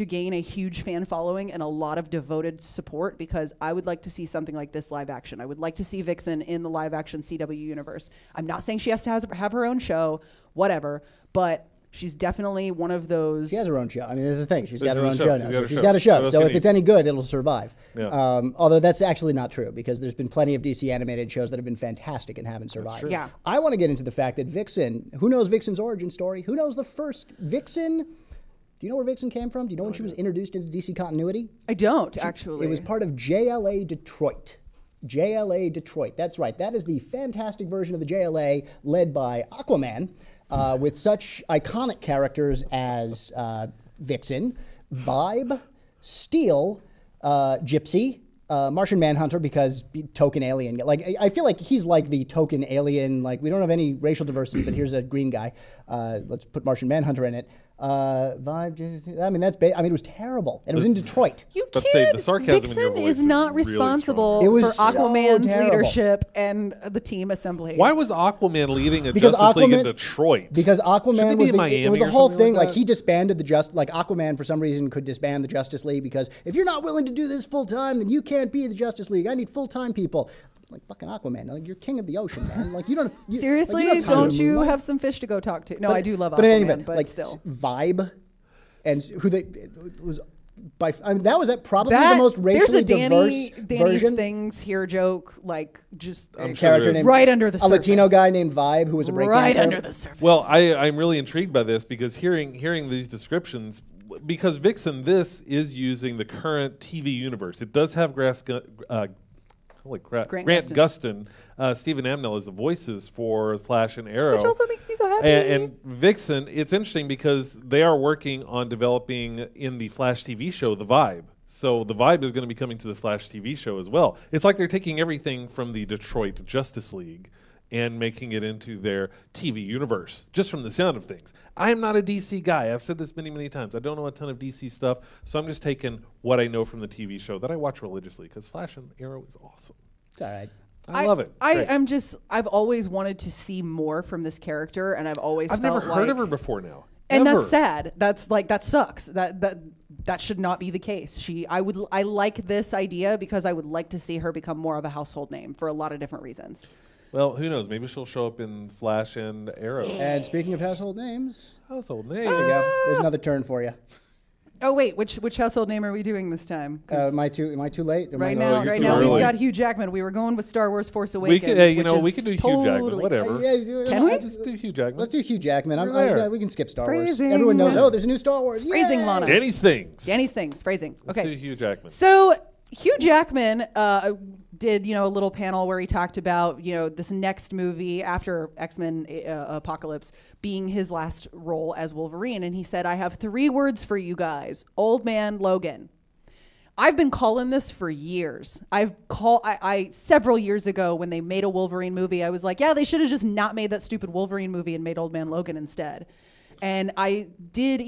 gain a huge fan following and a lot of devoted support, because I would like to see something like this live action. I would like to see Vixen in the live action CW universe. I'm not saying she has to have her own show, whatever, but She's definitely one of those. She has her own show. I mean, this is the thing. She's This got is her a own show. show She's now. got a She's show. got a What show. else So you if need? it's any good, it'll survive. Yeah. Although that's actually not true because there's been plenty of DC animated shows that have been fantastic and haven't survived. true. Yeah. I want to get into the fact that Vixen, who knows Vixen's origin story? Who knows the first Vixen? Do you know where Vixen came from? Do you know when she was introduced into DC continuity? I don't actually. It was part of JLA Detroit. JLA Detroit. That's right. That is the fantastic version of the JLA led by Aquaman with such iconic characters as Vixen, Vibe, Steel, Gypsy, Martian Manhunter because token alien. Like I feel like he's like the token alien. Like we don't have any racial diversity, but here's a green guy. Let's put Martian Manhunter in it. Vibe. I mean, it was terrible, and it was in Detroit. You But can't. say the sarcasm in your Vixen voice is is not really responsible strong. It was for so Aquaman's terrible. leadership and the team assembly. Why was Aquaman leading a Because Justice League in Aquaman- Detroit? Because Shouldn't Aquaman it was be in Miami it was a or whole something thing. like Like that? he disbanded Aquaman for some reason could disband the Justice League because if you're not willing to do this full time, then you can't be the Justice League. I need full time people. Like fucking Aquaman, like you're king of the ocean, man. Like you don't. Seriously, like, you don't have time don't to you move. have some fish to go talk to? No, I do love But in Aquaman, any event, but like still. Vibe, and who they it was by. I mean, that was probably That, the most there's racially a diverse Danny's version. things here joke, like just I'm sure Character there is. named right under the a Latino surface. guy named Vibe who was a breakdancer. right under the surface. Well, I'm really intrigued by this because hearing these descriptions, because Vixen, this is using the current TV universe. It does have Grant Gustin, Stephen Amell as the voices for Flash and Arrow. Which also makes me so happy. And Vixen, it's interesting because they are working on developing in the Flash TV show the Vibe. So the Vibe is going to be coming to the Flash TV show as well. It's like they're taking everything from the Detroit Justice League and making it into their TV universe, just from the sound of things. I am not a DC guy. I've said this many, many times. I don't know a ton of DC stuff, so I'm just taking what I know from the TV show that I watch religiously, because Flash and Arrow is awesome. It's all right. I love it. It's great. I've always wanted to see more from this character, and I've always I've felt never like, heard of her before now. and Ever. that's sad. That's like that sucks. That should not be the case. I like this idea because I would like to see her become more of a household name for a lot of different reasons. Well, who knows? Maybe she'll show up in Flash and Arrow. And speaking of household names, Household there you go. There's another turn for you. Oh wait, which household name are we doing this time? 'Cause Am I too late? right no, now, it's too early. we've got Hugh Jackman. We were going with Star Wars: Force We Awakens. could, hey, which we is could do Hugh Jackman. totally- Whatever. Can we? Let's do Hugh Jackman. Let's do Hugh Jackman. We're there. We can skip Star Phrasing. Wars. Everyone knows. Oh, there's a new Star Wars. Phrasing, Yay! Lana. Danny's things. Danny's things, phrasing. Let's Okay. do Hugh Jackman. So Hugh Jackman did a little panel where he talked about this next movie after X-Men Apocalypse being his last role as Wolverine, and he said, "I have 3 words for you guys: Old Man Logan." I've been calling this for years. I several years ago when they made a Wolverine movie, I was like, yeah, they should have just not made that stupid Wolverine movie and made Old Man Logan instead. And I did,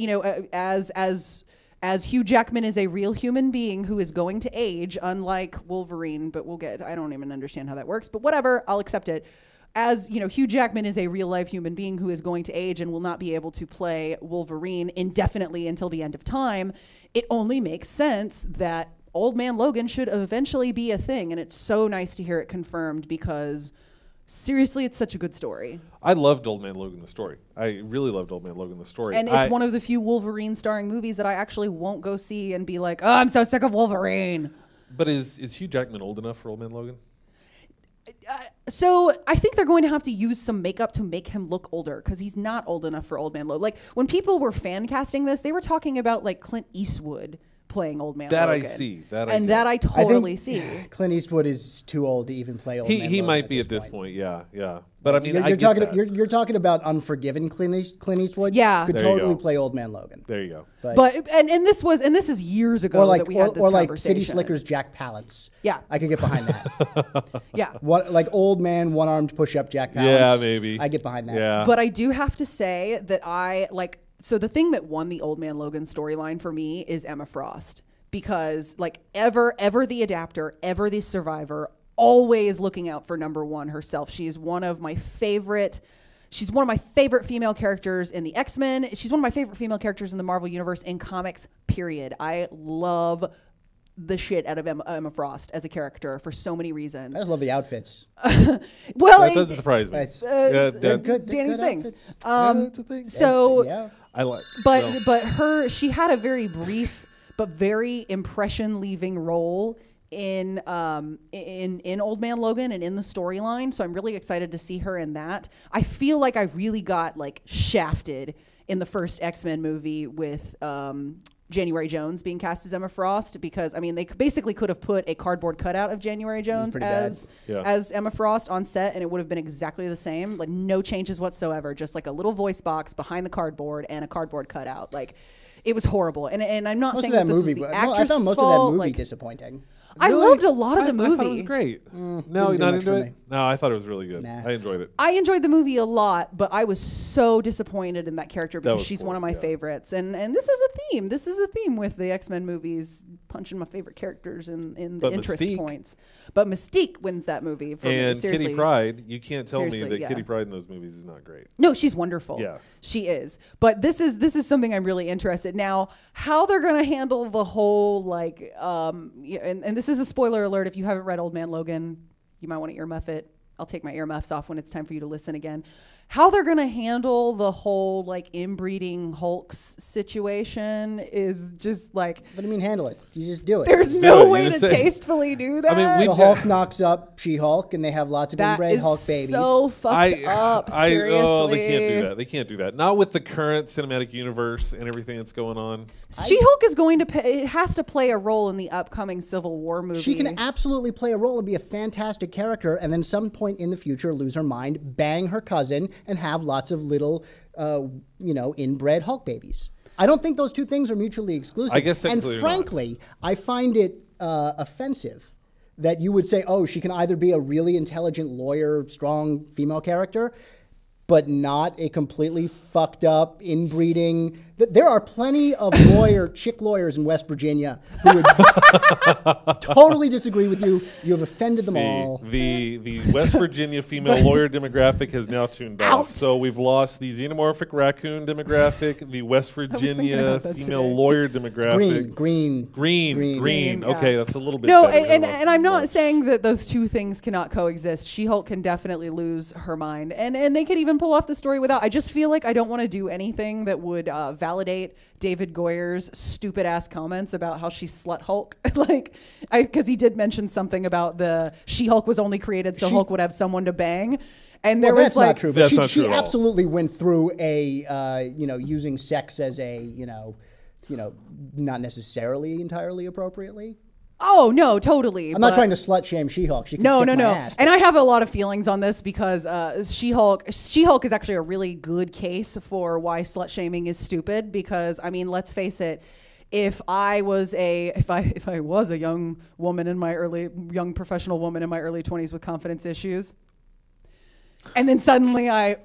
as Hugh Jackman is a real human being who is going to age, unlike Wolverine, but I don't even understand how that works, but whatever, I'll accept it. As Hugh Jackman is a real life human being who is going to age and will not be able to play Wolverine indefinitely until the end of time, it only makes sense that Old Man Logan should eventually be a thing. And it's so nice to hear it confirmed because seriously, it's such a good story. I loved Old Man Logan the story. I really loved Old Man Logan the story. And it's one of the few Wolverine starring movies that I actually won't go see and be like, oh, I'm so sick of Wolverine. But is Hugh Jackman old enough for Old Man Logan? So I think they're going to have to use some makeup to make him look older because he's not old enough for Old Man Logan. Like when people were fan casting this, they were talking about like Clint Eastwood playing Old Man That Logan. I see. That I totally see. Clint Eastwood is too old to even play Old Man He Logan might be at this point. Yeah. But I mean, you're talking about Unforgiven Clint Eastwood. Yeah. Could There you totally go. play Old Man Logan. There you go. But this is years ago that we had this or like conversation. City Slickers Jack Palance. Yeah. I could get behind that. Yeah. Like old man, one-armed push-up Jack Palance. Yeah, maybe. I get behind that. Yeah. But I do have to say that so the thing that won the Old Man Logan storyline for me is Emma Frost. Because ever the adapter, ever the survivor, always looking out for number one herself. She's one of my favorite female characters in the X-Men. She's one of my favorite female characters in the Marvel Universe in comics, period. I love the shit out of Emma Frost as a character for so many reasons. I just love the outfits. Well, That doesn't surprise me. They're good. Danny's good things. outfits. That's a thing. So, Yeah. I like. but she had a very brief but very impression leaving role in Old Man Logan and in the storyline. So I'm really excited to see her in that. I feel like I really got like shafted in the first X-Men movie with January Jones being cast as Emma Frost, because I mean they basically could have put a cardboard cutout of January Jones as Emma Frost on set, and it would have been exactly the same, like no changes whatsoever, just like a little voice box behind the cardboard and a cardboard cutout. Like it was horrible, and I'm not saying that this was the actress' I found most fault. of that movie Like, disappointing. I loved a lot of the movie. I thought it was great. No, didn't you're do not much into for it? me. No, I thought it was really good. Nah. I enjoyed it. I enjoyed the movie a lot, but I was so disappointed in that character because was she's cool, one of my yeah. favorites. And this is a theme. This is a theme with the X-Men movies, punching my favorite characters in the But interest Mystique- points. But Mystique wins that movie for me. And Seriously. Kitty Pryde, you can't tell me Seriously, that yeah. Kitty Pryde in those movies is not great. No, she's wonderful. Yeah. She is. But this is something I'm really interested now. How they're going to handle the whole and this is a spoiler alert. If you haven't read Old Man Logan, you might want to earmuff it. I'll take my earmuffs off when it's time for you to listen again. How they're going to handle the whole like inbreeding Hulks situation is just like, What do you mean handle it? You just do it. there's do no it. way You to just say- tastefully do that. I mean, the we've Hulk knocks up She-Hulk, and they have lots of that inbred is Hulk babies. so fucked up. Seriously. Oh, they can't do that. They can't do that. Not with the current cinematic universe and everything that's going on. She-Hulk is going to it has to play a role in the upcoming Civil War movie. She can absolutely play a role and be a fantastic character, and then some point in the future lose her mind, bang her cousin, and have lots of little, inbred Hulk babies. I don't think those two things are mutually exclusive. I guess and technically they're not. frankly, I find it offensive that you would say, oh, she can either be a really intelligent lawyer, strong female character, but not a completely fucked up inbreeding. There are plenty of chick lawyers in West Virginia who would totally disagree with you. You have offended them all. The West Virginia female lawyer demographic has now tuned off. So we've lost the xenomorphic raccoon demographic, the West Virginia about that female today. lawyer demographic. Green. Yeah. Okay, that's a little bit No, better. and I'm not saying that those two things cannot coexist. She-Hulk can definitely lose her mind, and they could even pull off the story without. I just feel like I don't want to do anything that would validate David Goyer's stupid ass comments about how she's slut Hulk. Because he did mention something about the She-Hulk was only created so Hulk would have someone to bang. And there Well, was that's like, not true. But That's not she true at all. absolutely went through using sex as a, not necessarily entirely appropriately. oh no, totally. I'm not trying to slut shame She-Hulk. She can No. kick my ass, And I have a lot of feelings on this because She-Hulk is actually a really good case for why slut shaming is stupid. Because I mean, let's face it. If I was a young professional woman in my early 20s with confidence issues, and then suddenly I,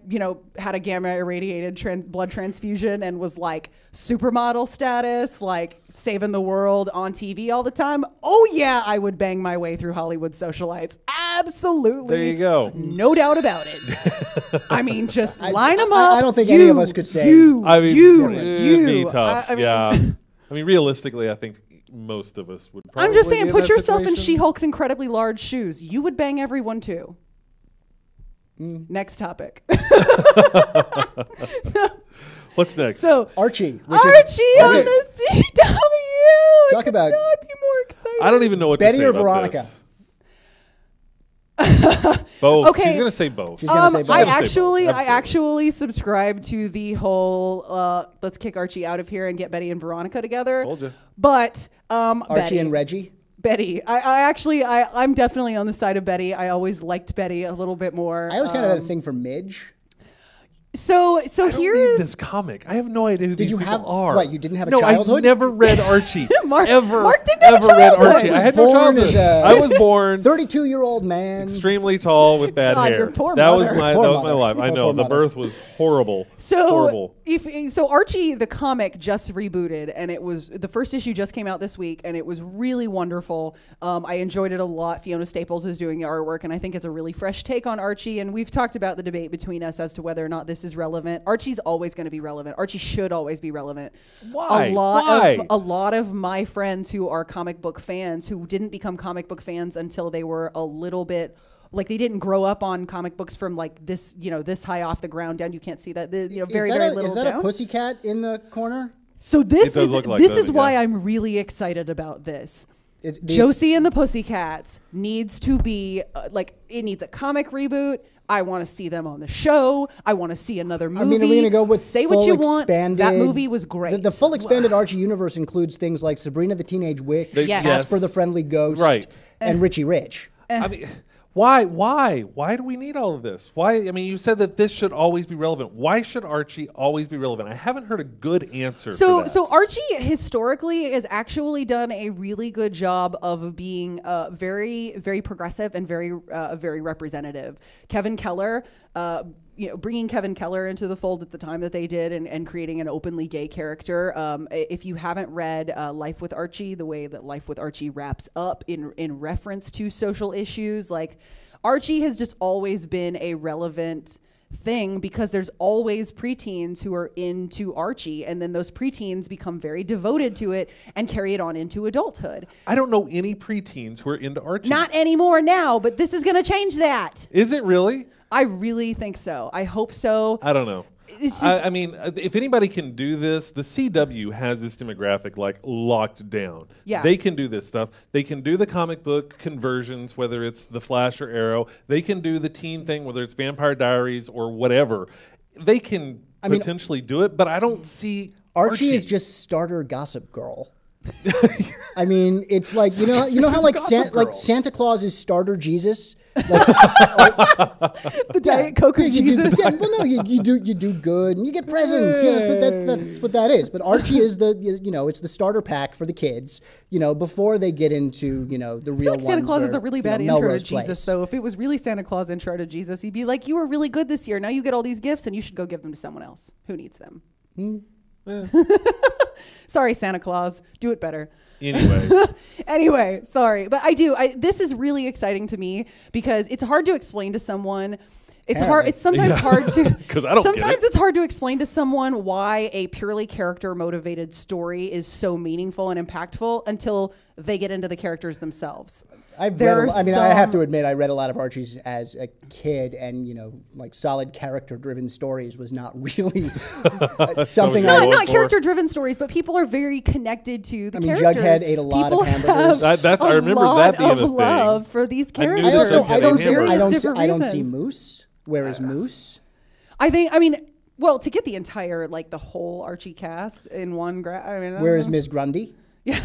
had a gamma irradiated blood transfusion and was like supermodel status, like saving the world on TV all the time. Oh yeah, I would bang my way through Hollywood socialites. Absolutely. There you go. No doubt about it. I mean, just line them up. I don't think any of us could say- It'd you. be tough. I mean, yeah. I mean, realistically, I think most of us would probably I'm just be saying, in put that yourself in situation. She-Hulk's incredibly large shoes. You would bang everyone too. Next topic. What's next? So Archie. Archie on the CW. Talk about- I could not be more excited. I don't even know what Betty to say or about Veronica? this. Both. Okay. She's gonna say both. She's gonna say both. I She's gonna say both. I Absolutely. actually subscribe to the whole let's kick Archie out of here and get Betty and Veronica together. Told ya. But Archie Betty. and Reggie. Betty. I'm definitely on the side of Betty. I always liked Betty a little bit more. I always kind of had a thing for Midge. So I don't here need is this comic. I have no idea who Did these you people have- are. what, you didn't have a no, childhood? I never read Archie. Mark didn't have a read childhood. Archie. He I was had no born childhood. as a- I was born 32-year-old man. extremely tall with bad God, hair. your poor that was mother. my Poor that was my mother. life. I Poor know the mother. birth was horrible. So horrible. So Archie the comic just rebooted, and it was the first issue just came out this week, and it was really wonderful. I enjoyed it a lot. Fiona Staples is doing the artwork, and I think it's a really fresh take on Archie. And we've talked about the debate between us as to whether or not this is relevant. Archie's always going to be relevant. Archie should always be relevant. Why? A lot of my friends who are comic book fans who didn't become comic book fans until they were a little bit. Like they didn't grow up on comic books from like this, this high off the ground down. You can't see that, very little Is that down. a pussycat in the corner? So this is why yeah. I'm really excited about this. It's Josie and the Pussycats needs to be it needs a comic reboot. I want to see them on the show. I want to see another movie. I mean, are we going to go with say what you want? That movie was great. The full expanded Archie universe includes things like Sabrina the Teenage Witch, Yes. Casper the Friendly Ghost, Right. and Richie Rich. I mean, why do we need all of this? Why? I mean, you said that this should always be relevant. Why should Archie always be relevant? I haven't heard a good answer. So Archie historically has actually done a really good job of being very, very progressive and very representative. Kevin Keller, bringing Kevin Keller into the fold at the time that they did and creating an openly gay character. If you haven't read Life with Archie, the way that Life with Archie wraps up in reference to social issues, like Archie has just always been a relevant thing because there's always preteens who are into Archie, and then those preteens become very devoted to it and carry it on into adulthood. I don't know any preteens who are into Archie. Not anymore now, but this is going to change that. Is it really? I really think so. I hope so. I don't know. It's just, I mean, if anybody can do this, the CW has this demographic like locked down. Yeah. They can do this stuff. They can do the comic book conversions, whether it's The Flash or Arrow. They can do the teen thing, whether it's Vampire Diaries or whatever. They can potentially do it, but I don't see Archie is just starter Gossip Girl. I mean, it's like you know how like Santa Claus is starter Jesus. the Diet Coke of Jesus. You do good and you get presents. That's what that is. But Archie is it's the starter pack for the kids. Before they get into the real. I feel like Santa Claus is a really bad intro to Jesus, Place. though. If it was really Santa Claus intro to Jesus, he'd be like, "You were really good this year. Now you get all these gifts, and you should go give them to someone else who needs them." Sorry, Santa Claus. Do it better. Anyway. Sorry. But this is really exciting to me because it's hard to explain to someone. It's hard. It's sometimes hard to. Because I don't get it. Sometimes it's hard to explain to someone why a purely character motivated story is so meaningful and impactful until they get into the characters themselves. I have to admit, I read a lot of Archie's as a kid, and like solid character-driven stories was not really something. Not character-driven stories, but people are very connected to the characters. Jughead ate a lot of hamburgers. I remember that being a thing. Love for these characters. I don't see reasons. Moose. Where is Moose? Well, to get the entire the whole Archie cast in one. Where is Ms. Grundy? Yeah.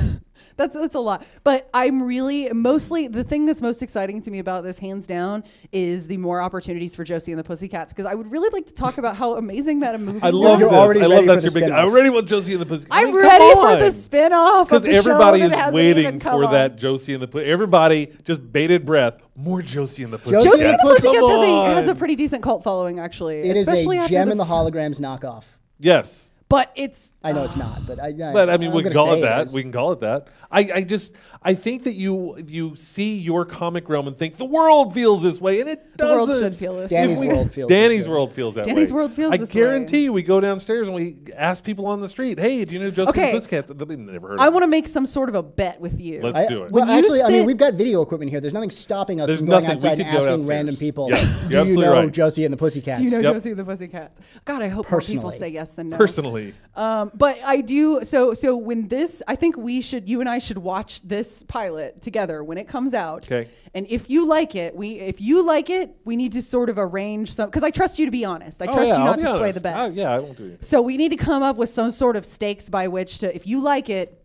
That's a lot. But I'm really mostly the thing that's most exciting to me about this, hands down, is the more opportunities for Josie and the Pussycats. Because I would really like to talk about how amazing that movie was. I love this. Already I ready love for that's the your big. spin-off. I'm ready with Josie and the Pussycats. I'm ready for the spin-off. Because everybody is waiting even for that Josie and the Pussycats. Everybody just bated breath. More Josie and the Pussycats. Josie and the Pussycats has a pretty decent cult following, actually. It is a Gem and the Holograms knockoff. Yes. But it's. I know it's not, but we can call it that. We can call it that. I think that you see your comic realm and think the world feels this way, and it doesn't. The world should feel this way. Danny's world feels that way. Danny's world feels this way. I guarantee you, we go downstairs and we ask people on the street, "Hey, do you know Josie and the Pussycats?" They've never heard of it. I want to make some sort of a bet with you. Let's do it. Well, actually, we've got video equipment here. There's nothing stopping us from going outside and asking random people, "Do you know Josie and the Pussycats?" Do you know Josie and the Pussycats? God, I hope more people say yes than no. Personally. But I do. So when I think you and I should watch this pilot together when it comes out. Okay. And if you like it, we need to sort of arrange some, because I trust you to be honest. I trust you not to sway the bet. I won't do it. So we need to come up with some sort of stakes by which to, if you like it,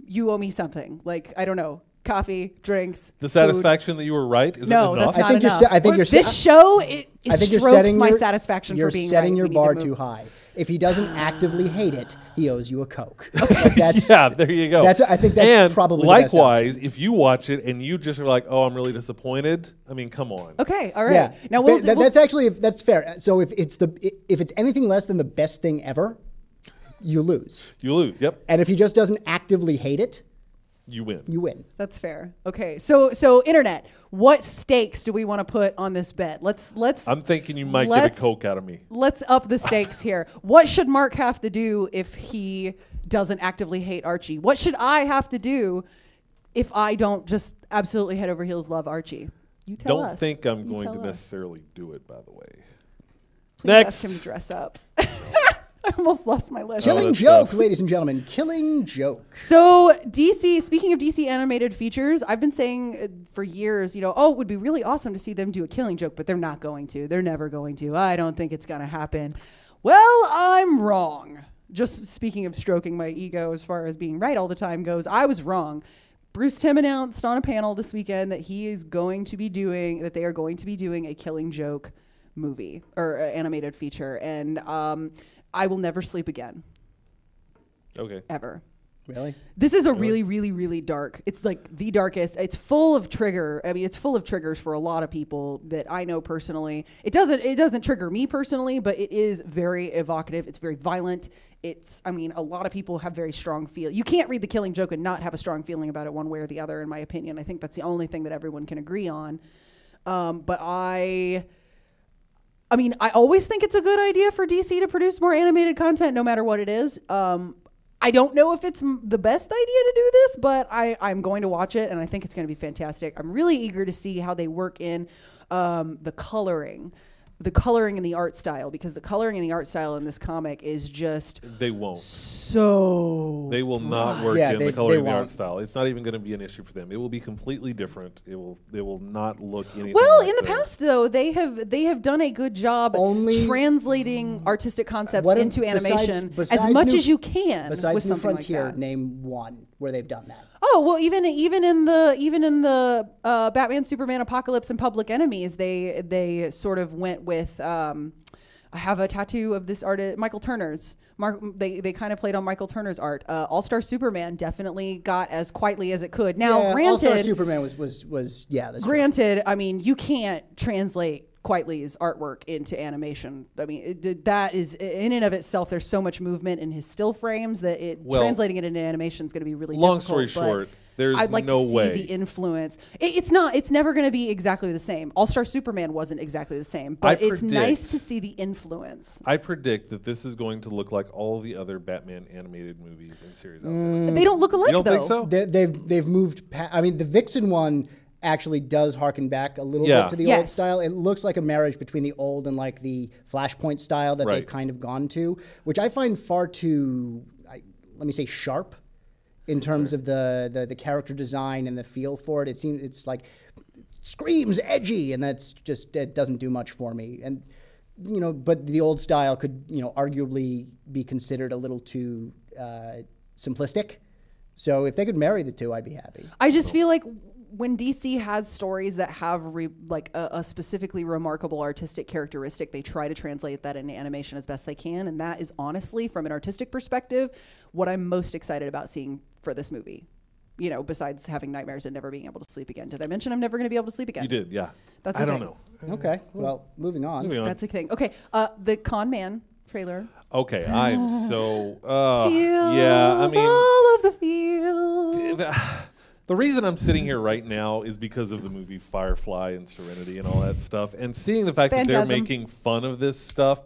you owe me something. I don't know. Coffee, drinks, the satisfaction that you were right is no, enough? that's not enough. I think this show it I think strokes my satisfaction you're for being setting right. your bar too high. If he doesn't actively hate it, he owes you a Coke. Like that's, Yeah, there you go. I think that's and probably likewise, if you watch it and you just are like, "Oh, I'm really disappointed," I mean, come on. Okay, all right. Yeah. Now That's actually that's fair. So if it's anything less than the best thing ever, you lose. You lose. Yep. And if he just doesn't actively hate it, You win. you win. That's fair. Okay, so internet, what stakes do we want to put on this bet? Let's. I'm thinking you might get a Coke out of me. Let's up the stakes here. What should Mark have to do if he doesn't actively hate Archie? What should I have to do if I don't just absolutely head over heels love Archie? You tell us. Don't think I'm You going tell to us. necessarily do it, by the way. Please Next. ask him to dress up. I almost lost my list. Killing that's joke, tough. ladies and gentlemen. Killing joke. So DC, speaking of DC animated features, I've been saying for years, oh, it would be really awesome to see them do a Killing Joke, but they're not going to. They're never going to. I don't think it's going to happen. Well, I'm wrong. Just speaking of stroking my ego as far as being right all the time goes, I was wrong. Bruce Timm announced on a panel this weekend that they are going to be doing a Killing Joke movie or animated feature. And I will never sleep again. Okay. Ever. Really? This is a really, really, really dark. It's like the darkest. It's full of it's full of triggers for a lot of people that I know personally. It doesn't trigger me personally, but it is very evocative. It's very violent. A lot of people have very strong feel. You can't read The Killing Joke and not have a strong feeling about it one way or the other, in my opinion. I think that's the only thing that everyone can agree on. But I always think it's a good idea for DC to produce more animated content, no matter what it is. I don't know if it's the best idea to do this, but I'm going to watch it, and I think it's going to be fantastic. I'm really eager to see how they work in the coloring and the art style, because the coloring and the art style in this comic is just They won't. so They will not work Yeah, in they the coloring and the art won't. style. It's not even going to be an issue for them. It will be completely different. They will not look anything Well, like in the those. past, though, they have done a good job Only- translating artistic concepts What if- into animation as besides much New- as you can with Besides New something Frontier, like that. name one where they've done that. Oh well, even in the Batman, Superman, Apocalypse, and Public Enemies, they sort of went with. I have a tattoo of this artist, Michael Turner's. They kind of played on Michael Turner's art. All-Star Superman definitely got as quietly as it could. Now, Yeah, All-Star granted, Superman was that's true. granted, I mean, you can't translate Quitely's artwork into animation. I mean, that is in and of itself. There's so much movement in his still frames that translating it into animation is going to be really Long difficult. story short, there's I'd like no to see way. the influence. It's never going to be exactly the same. All-Star Superman wasn't exactly the same, but it's nice to see the influence. I predict that this is going to look like all the other Batman animated movies and series out there. They don't look alike, You don't though. think so? They've moved. I mean, the Vixen one actually does harken back a little Yeah. bit to the Yes. old style. It looks like a marriage between the old and like the Flashpoint style that Right. they've kind of gone to, which I find far too, let me say, sharp in terms of the character design and the feel for it. It's like screams edgy, and it doesn't do much for me. And but the old style could arguably be considered a little too simplistic. So if they could marry the two, I'd be happy. I just feel like when DC has stories that have a specifically remarkable artistic characteristic, they try to translate that into animation as best they can. And that is honestly, from an artistic perspective, what I'm most excited about seeing for this movie. Besides having nightmares and never being able to sleep again. Did I mention I'm never going to be able to sleep again? You did, yeah. That's I the don't thing. know. Okay, well, moving on. Moving on. That's the thing. Okay, the Con Man trailer. Okay, I'm so Feels yeah. I mean, all of the feels. the reason I'm sitting here right now is because of the movie Firefly and Serenity and all that stuff, and seeing the fact that they're Phantasm. making fun of this stuff.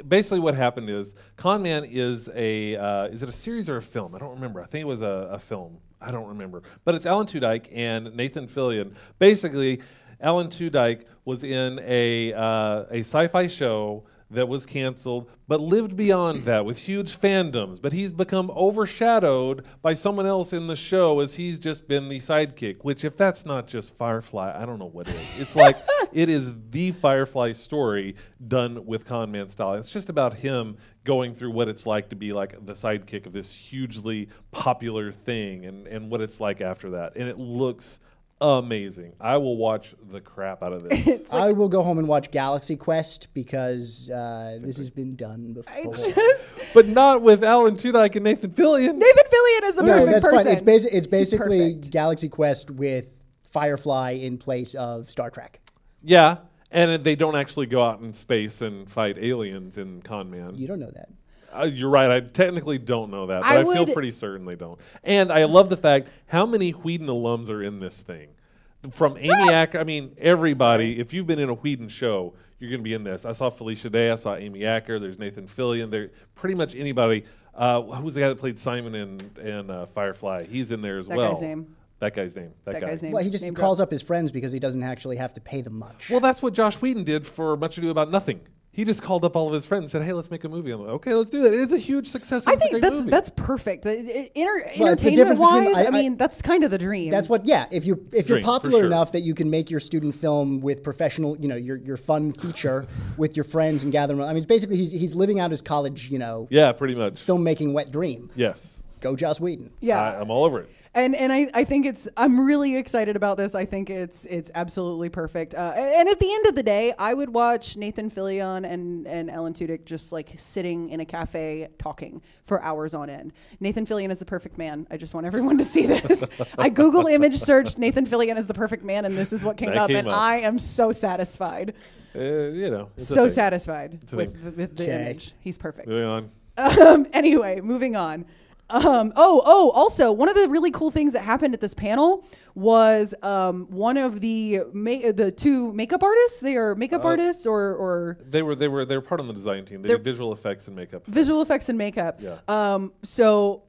Basically, what happened is Con Man is is it a series or a film? I don't remember. I think it was a film. I don't remember. But it's Alan Tudyk and Nathan Fillion. Basically, Alan Tudyk was in a sci-fi show that was canceled, but lived beyond that with huge fandoms. But he's become overshadowed by someone else in the show as he's just been the sidekick, which if that's not just Firefly, I don't know what is. It's like it is the Firefly story done with con man style. It's just about him going through what it's like to be like the sidekick of this hugely popular thing and what it's like after that. And it looks amazing. I will watch the crap out of this. I will go home and watch Galaxy Quest because this has been done before. But not with Alan Tudyk and Nathan Fillion. Nathan Fillion is the perfect person. Fine. It's basically Galaxy Quest with Firefly in place of Star Trek. Yeah, and they don't actually go out in space and fight aliens in Con Man. You don't know that. You're right. I technically don't know that, but I feel pretty certain they don't. And I love the fact how many Whedon alums are in this thing. From Amy Acker, I mean, everybody. If you've been in a Whedon show, you're going to be in this. I saw Felicia Day. I saw Amy Acker. There's Nathan Fillion. There, pretty much anybody. Who's the guy that played Simon in Firefly? He's in there as well. That guy's name. That guy's name. That guy's name. Well, he just calls up his friends because he doesn't actually have to pay them much. Well, that's what Josh Whedon did for Much Ado About Nothing. He just called up all of his friends and said, "Hey, let's make a movie." I'm like, "Okay, let's do that." It's a huge success. I think that's perfect. Entertainment-wise, I mean, that's kind of the dream. That's what. Yeah, if you're popular enough that you can make your student film with professional, your fun feature with your friends and gather them. I mean, basically, he's living out his college, yeah, pretty much filmmaking wet dream. Yes. Go Joss Whedon. Yeah, I'm all over it. And I think I'm really excited about this. I think it's absolutely perfect. And at the end of the day, I would watch Nathan Fillion and Alan Tudyk just like sitting in a cafe talking for hours on end. Nathan Fillion is the perfect man. I just want everyone to see this. I Google image searched Nathan Fillion is the perfect man, and this is what came up. I am so satisfied. So satisfied with the image. He's perfect. Moving on. Anyway, moving on. Also, one of the really cool things that happened at this panel was one of the two makeup artists. They are makeup artists, or they were part of the design team. They did visual effects and makeup. Visual effects and makeup. Yeah. So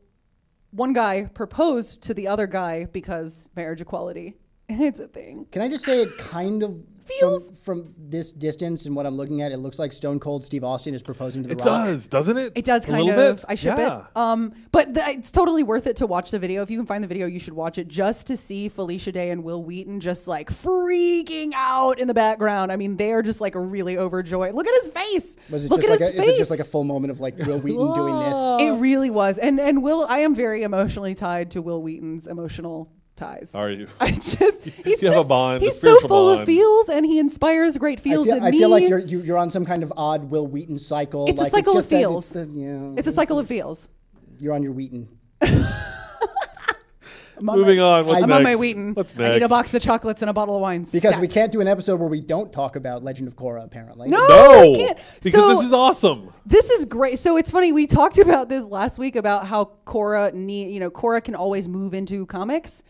one guy proposed to the other guy because marriage equality. It's a thing. Can I just say it kind of feels from this distance and what I'm looking at, it looks like Stone Cold Steve Austin is proposing to The Rock. It does, doesn't it? It does kind of. Bit? I ship it. But it's totally worth it to watch the video. If you can find the video, you should watch it just to see Felicia Day and Will Wheaton just like freaking out in the background. I mean, they are just like really overjoyed. Look at his face. Look at his face. Is it just like a full moment of like Will Wheaton doing this? It really was. And Will, I am very emotionally tied to Will Wheaton's emotional ties. Are you? He's have a bond. He's so full of feels, and he inspires great feels in me. I feel like you're on some kind of odd Will Wheaton cycle. It's a cycle of feels. It's a cycle of feels. You're on your Wheaton. Moving on. What's I'm next? on my Wheaton. What's next? I need a box of chocolates and a bottle of wine. Because we can't do an episode where we don't talk about Legend of Korra, apparently. No, we can't. Because this is awesome. This is great. So it's funny. We talked about this last week about how Korra can always move into comics.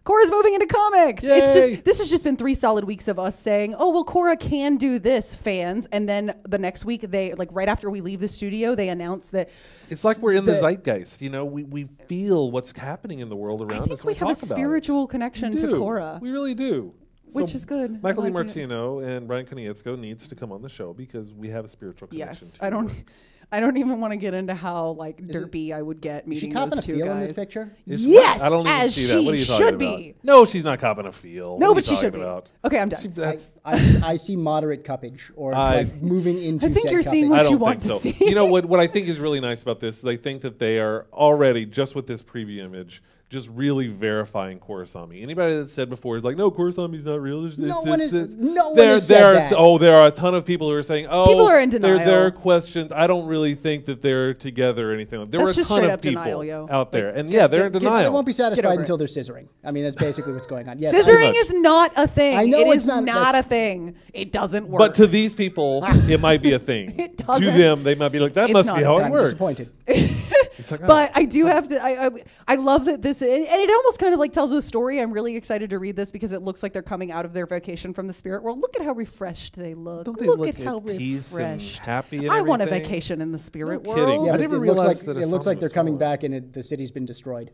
Korra's moving into comics. Yay. This has just been 3 solid weeks of us saying, "Oh, well, Korra can do this, fans." And then the next week, they right after we leave the studio, they announce that it's like we're in the zeitgeist. We feel what's happening in the world around us. I think we have a spiritual connection to Korra. We really do. Which is good. Michael DiMartino and Brian Konietzko needs to come on the show because we have a spiritual connection. Yes, I don't even want to get into how derpy I would get meeting those two guys. Is she copping a feel in this picture? Yes, I don't even as see that. What are you talking should about? be. No, she's not copping a feel. No, what but she should about? be. Okay, I'm done. I see moderate cuppage or moving into. I think you're seeing cuppage. what you want to see. You know what I think is really nice about this is I think that they are already just with this preview image just really verifying Korrasami. Anybody that said before is like, no, Korrasami's not real. No one has said that. Oh, there are a ton of people who are saying, oh, people are in denial. There are questions. I don't really think that they're together or anything. There were a ton of people out there. And they're in denial. They won't be satisfied until they're scissoring. I mean, that's basically what's going on. Yes, scissoring is not a thing. I know it it's is not a thing. It doesn't work. But to these people, it might be a thing. It doesn't. To them, they might be like, that must be how it works. I'm disappointed. Like, oh. But I do have to. I love that this, and it almost kind of like tells a story. I'm really excited to read this because it looks like they're coming out of their vacation from the spirit world. Look at how refreshed they look. Don't they look look at how peace refreshed. And happy and I want a everything? vacation in the spirit No world. kidding. Yeah, I but never it realized that it looks like they're coming back and the city's been destroyed.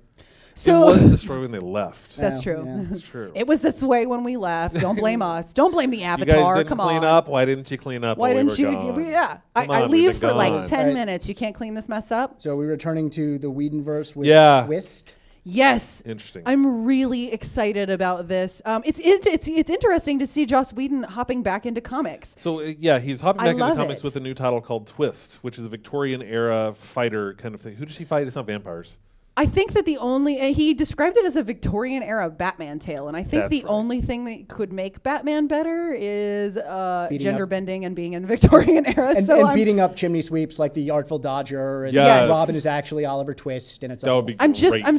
So it was destroyed when they left. That's true. Yeah. That's true. It was this way when we left. Don't blame us. Don't blame the You Avatar. guys didn't Come clean on. up. Why didn't you clean up? Why while didn't we you? were gone? Yeah, Come I on, leave we've been for like gone. 10 minutes. You can't clean this mess up. So we're returning to the Whedonverse with Twist. Yes. Interesting. I'm really excited about this. It's interesting to see Joss Whedon hopping back into comics. So he's hopping back into comics it. with a new title called Twist, which is a Victorian era fighter kind of thing. Who does she fight? It's not vampires. I think that the only he described it as a Victorian era Batman tale, and I think the only thing that could make Batman better is gender bending and being in Victorian era. And beating up chimney sweeps like the Artful Dodger, and Robin is actually Oliver Twist, and it's that would be great. I'm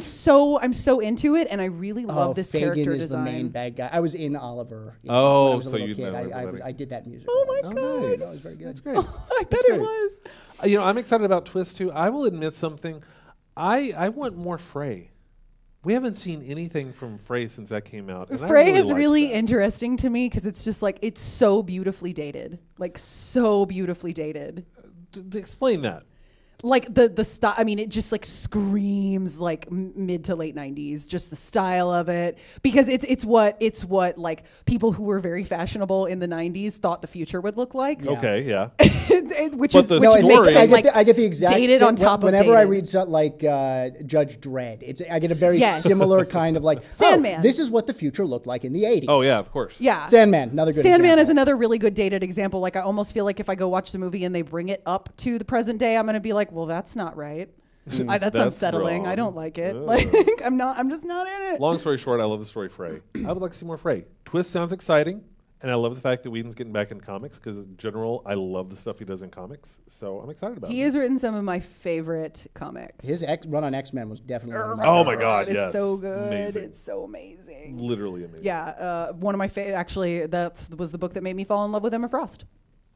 so into it, and I really love this Fagin character is design. the main bad guy. I was in Oliver. When I was a so little you kid. know I did that music. Oh my god, nice. That was very good. That's great. I bet it was. I'm excited about Twist too. I will admit something. I want more Frey. We haven't seen anything from Frey since that came out. And Frey is really interesting to me because it's just like it's so beautifully dated, Explain that. Like the style, I mean, it just like screams like mid to late 90s, just the style of it, because it's what like people who were very fashionable in the 90s thought the future would look like. Yeah. Okay, yeah. which makes I get the exact dated on top of whenever I dated. read something like Judge Dredd, I get a very similar kind of like Sandman. this is what the future looked like in the 80s. Oh yeah, of course. Yeah. Sandman, another good Sandman example. is another really good dated example. Like I almost feel like if I go watch the movie and they bring it up to the present day, I'm going to be like, well, that's not right. That's unsettling. wrong. I don't like it. Ugh. Like I'm just not in it. Long story short, I love the story Frey. I would like to see more Frey. Twist sounds exciting, and I love the fact that Whedon's getting back in comics because in general, I love the stuff he does in comics. So I'm excited about it. He has written some of my favorite comics. His run on X-Men was definitely one of my Oh my favorites. God, It's yes. so good. Amazing. It's so amazing. Literally amazing. Yeah, one of my actually that was the book that made me fall in love with Emma Frost.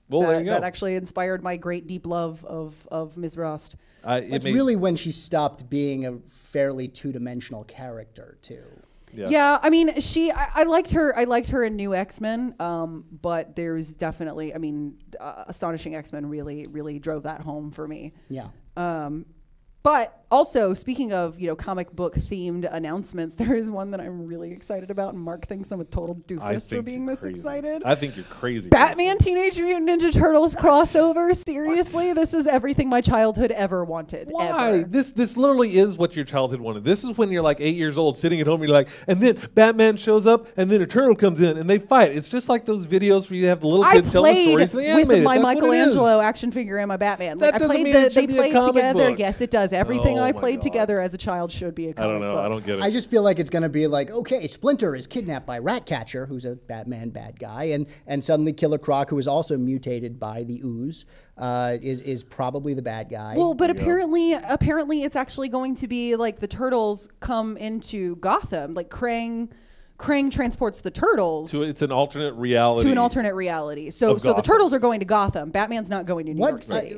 Well, there you go. That actually inspired my great deep love of Ms. Frost. It's really when she stopped being a fairly two-dimensional character too. Yeah, I mean, I liked her. I liked her in New X-Men, but there's definitely, I mean, Astonishing X-Men really drove that home for me. Yeah. But also, speaking of, comic book themed announcements, there is one that I'm really excited about, and Mark thinks I'm a total doofus for being this excited. I think you're crazy. Batman Teenage Mutant Ninja Turtles crossover. Seriously, this is everything my childhood ever wanted. Why? Ever. This literally is what your childhood wanted. This is when you're like 8 years old, sitting at home, and you're like, and then Batman shows up, and then a turtle comes in, and they fight. It's just like those videos where you have the little kids telling the stories. I played with my Michelangelo action figure and my Batman. That doesn't mean it should be a comic together. book. Yes, it does. Everything Oh I my played God. together as a child should be a comic I don't know. book. I don't get it. I just feel like it's going to be like, okay, Splinter is kidnapped by Ratcatcher, who's a Batman bad guy, and suddenly Killer Croc, who is also mutated by the ooze, is probably the bad guy. Well, but apparently it's actually going to be like the turtles come into Gotham, like Krang transports the turtles It's an alternate reality. to an alternate reality. So the Gotham. turtles are going to Gotham. Batman's not going to New York City.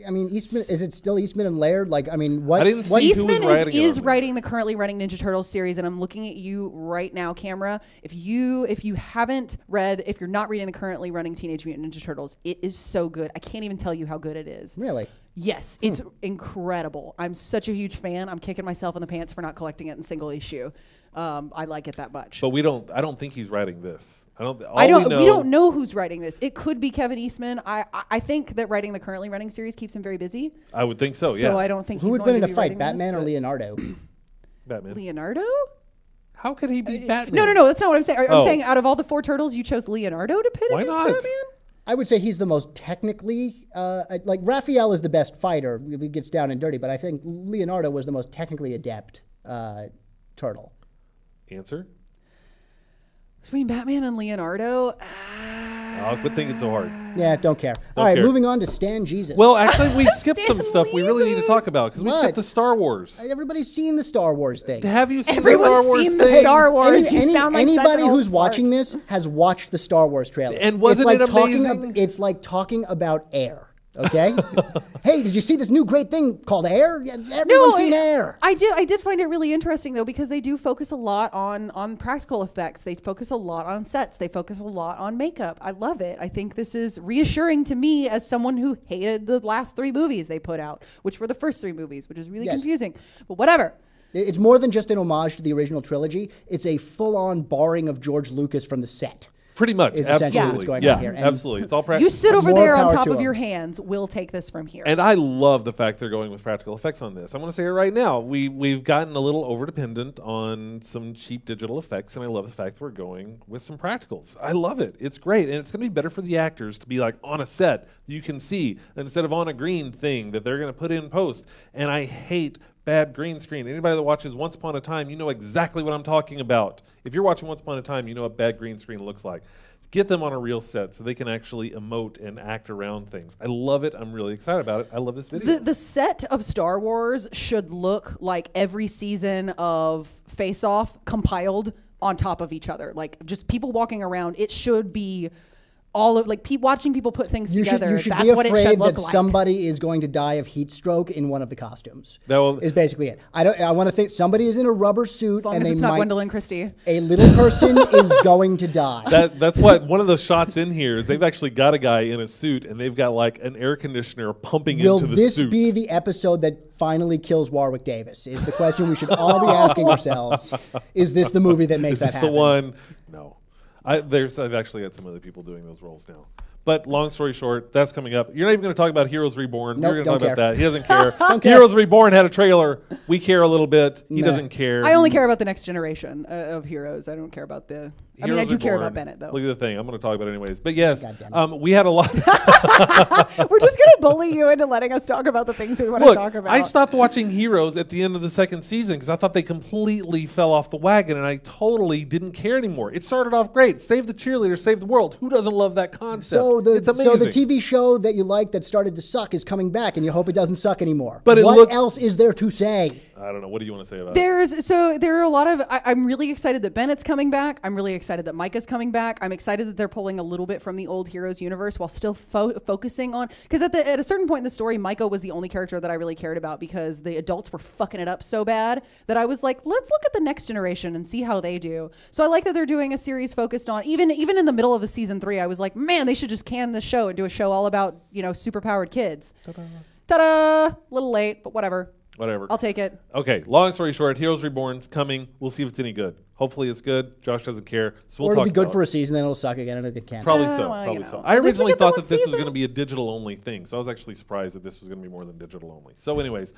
I mean, Eastman, is it still Eastman and Laird? Like, I mean, what? I didn't see Eastman who was writing is it on writing the currently running Ninja Turtles series, and I'm looking at you right now, camera. If you haven't read, if you're not reading the currently running Teenage Mutant Ninja Turtles, it is so good. I can't even tell you how good it is. Really? Yes, it's incredible. I'm such a huge fan. I'm kicking myself in the pants for not collecting it in single issue. I like it that much. But I don't think he's writing this. We don't know who's writing this. It could be Kevin Eastman. I think that writing the currently running series keeps him very busy. I would think so. Yeah. So I don't think Who he's would going win in to a be fight, writing Batman this, or Leonardo? Batman. Leonardo? How could he be Batman? No, that's not what I'm saying. I'm saying out of all the four turtles, you chose Leonardo to pit Why against not? Batman? I would say he's the most technically, like Raphael is the best fighter. He gets down and dirty, but I think Leonardo was the most technically adept turtle. Answer? Between Batman and Leonardo? Oh, quit thinking so hard. Yeah, don't care. All right, care. moving on to Stan Jesus. Well, actually, we skipped some Stan stuff we really need to Leesus. talk about because we What? skipped the Star Wars. Everybody's seen the Star Wars thing. Have you seen Everyone's the Star Wars seen the thing? Star Wars. You sound like anybody such an who's old watching fart. this has watched the Star Wars trailer. And wasn't it's like it amazing? It's like talking about air. Okay. Hey, did you see this new great thing called Air? Yeah, everyone's seen Air. I did find it really interesting though because they do focus a lot on practical effects. They focus a lot on sets. They focus a lot on makeup. I love it. I think this is reassuring to me as someone who hated the last three movies they put out, which were the first three movies, which is really confusing. But whatever. It's more than just an homage to the original trilogy. It's a full-on barring of George Lucas from the set. Pretty much. Is essentially Absolutely. what's going yeah, on here. And absolutely. It's all You practical. sit over More there on power top to of 'em. your hands. We'll take this from here. And I love the fact they're going with practical effects on this. I'm going to say it right now. We've gotten a little over-dependent on some cheap digital effects, and I love the fact that we're going with some practicals. I love it. It's great, and it's going to be better for the actors to be like on a set you can see instead of on a green thing that they're going to put in post. And I hate bad green screen. Anybody that watches Once Upon a Time, you know exactly what I'm talking about. If you're watching Once Upon a Time, you know what bad green screen looks like. Get them on a real set so they can actually emote and act around things. I love it. I'm really excited about it. I love this video. The set of Star Wars should look like every season of Face Off compiled on top of each other. Like just people walking around. It should be all of like watching people put things together. You should That's be what it afraid should look that like. somebody is going to die of heat stroke in one of the costumes. That will- is basically it. I want to think somebody is in a rubber suit, As long and as they it's not might. Gwendolyn Christie. A little person is going to die. That's what one of the shots in here is. They've actually got a guy in a suit and they've got like an air conditioner pumping Will into the this suit. be the episode that finally kills Warwick Davis? Is the question we should all be asking ourselves. Is this the movie that makes Is that this happen? the one? No. I've actually had some other people doing those roles now. But long story short, that's coming up. You're not even going to talk about Heroes Reborn. Nope, You're going to talk don't about care. that. He doesn't care. Don't care. Heroes Reborn had a trailer. We care a little bit. He Nah. doesn't care. I only care about the next generation of heroes. I don't care about the. I mean, I Heroes do care Reborn. about Bennett though. Look at the thing. I'm going to talk about it anyways. But yes, God damn we had a lot. We're just gonna bully you into letting us talk about the things we want to Look, talk about. I stopped watching Heroes at the end of the second season because I thought they completely fell off the wagon and I totally didn't care anymore. It started off great. Save the cheerleader, save the world. Who doesn't love that concept? It's amazing. So the TV show that you like that started to suck is coming back, and you hope it doesn't suck anymore. But it what looks- else is there to say? I don't know. What do you want to say about it? There are a lot of. I'm really excited that Bennett's coming back. I'm really excited that Micah's coming back. I'm excited that they're pulling a little bit from the old Heroes universe while still focusing on, because at a certain point in the story, Micah was the only character that I really cared about because the adults were fucking it up so bad that I was like, let's look at the next generation and see how they do. So I like that they're doing a series focused on even in the middle of a season 3. I was like, man, they should just can this show and do a show all about superpowered kids. Ta-da! Little late, but whatever. Whatever. I'll take it. Okay, long story short, Heroes Reborn's coming. We'll see if it's any good. Hopefully it's good. Josh doesn't care. So we'll Or it'll talk be good about for it. a season, then it'll suck again and it'll get canceled. Probably Yeah, so. well, Probably you so. know. I At least we originally get the thought one that this was season. going to be a digital only thing, so I was actually surprised that this was going to be more than digital only. So, anyways,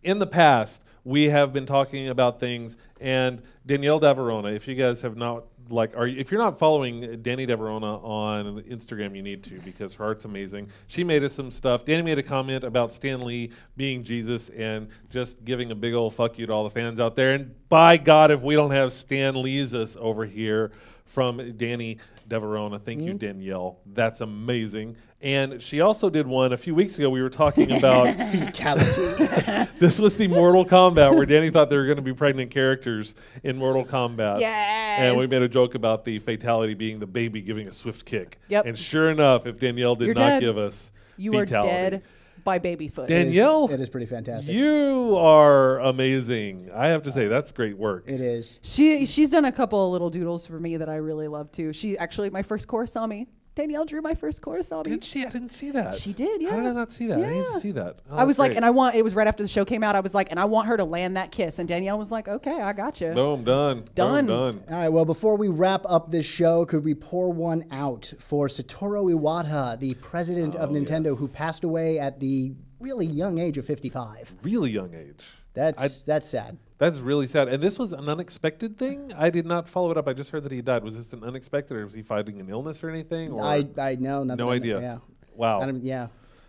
in the past we have been talking about things, and Danielle Daverona. If you guys have not if you're not following Danny Daverona on Instagram, you need to, because her art's amazing. She made us some stuff. Danny made a comment about Stan Lee being Jesus and just giving a big old fuck you to all the fans out there. And by God, if we don't have Stan Leesus over here from Danny Deverona. Thank you, Danielle. That's amazing. And she also did one a few weeks ago. We were talking about Fatality. this was the Mortal Kombat where Danny thought there were going to be pregnant characters in Mortal Kombat. Yes. And we made a joke about the fatality being the baby giving a swift kick. Yep. And sure enough, if Danielle did You're not dead. give us You fatality. are dead by babyfoot. Danielle, It is pretty fantastic. you are amazing. I have to say, that's great work. It is. She's done a couple of little doodles for me that I really love too. She actually, my first Korosami. Danielle drew my first Korosami. Did she? I didn't see that. She did, How did yeah. I not see that? I need to Yeah. see that. Oh, I was that's like, great. and it was right after the show came out. I was like, and I want her to land that kiss. And Danielle was like, okay, I got you. Boom, done. Done. Boom, done. All right, well, before we wrap up this show, could we pour one out for Satoru Iwata, the president of Nintendo, yes. who passed away at the really young age of 55? Really young age. That's sad. That's really sad. And this was an unexpected thing? I did not follow it up. I just heard that he died. Was this an unexpected, or was he fighting an illness or anything? Or I know nothing. no idea. Yeah. Wow. Yeah.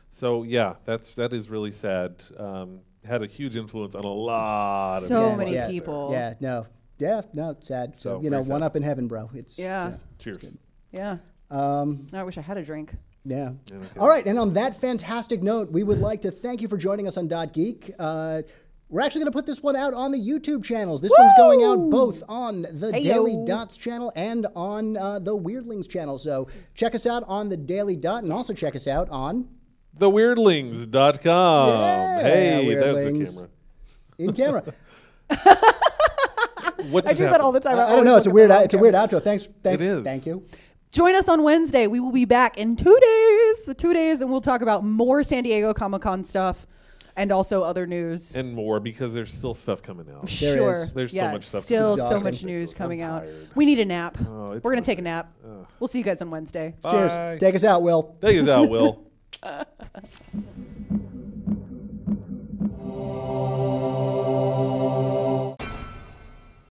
So yeah, that is really sad. Had a huge influence on a lot of So people many out there. people. Yeah. No. It's sad. So, So, you know, pretty sad. one up in heaven, bro. It's Yeah. Cheers. Yeah. Yeah. Now I wish I had a drink. Yeah. Okay. All right, and on that fantastic note, we would like to thank you for joining us on .geek. We're actually going to put this one out on the YouTube channels. This one's going out both on the Heyo. Daily Dots channel and on the Weirdlings channel. So check us out on the Daily Dot, and also check us out on TheWeirdlings.com. Yeah, Hey, there's the Weirdlings. camera. in camera. What I just do that happened? all the time. I don't know. It's a weird outro. Thanks. It is. Thank you. Join us on Wednesday. We will be back in 2 days. 2 days, and we'll talk about more San Diego Comic-Con stuff and also other news. And more, because there's still stuff coming out. There Sure. is. There's so Yeah, much stuff. Still It's so exhausting. much news I'm coming out. tired. We need a nap. Oh, it's We're going to not take a good. nap. We'll see you guys on Wednesday. Cheers. Bye. Take us out, Will. Take us out, Will.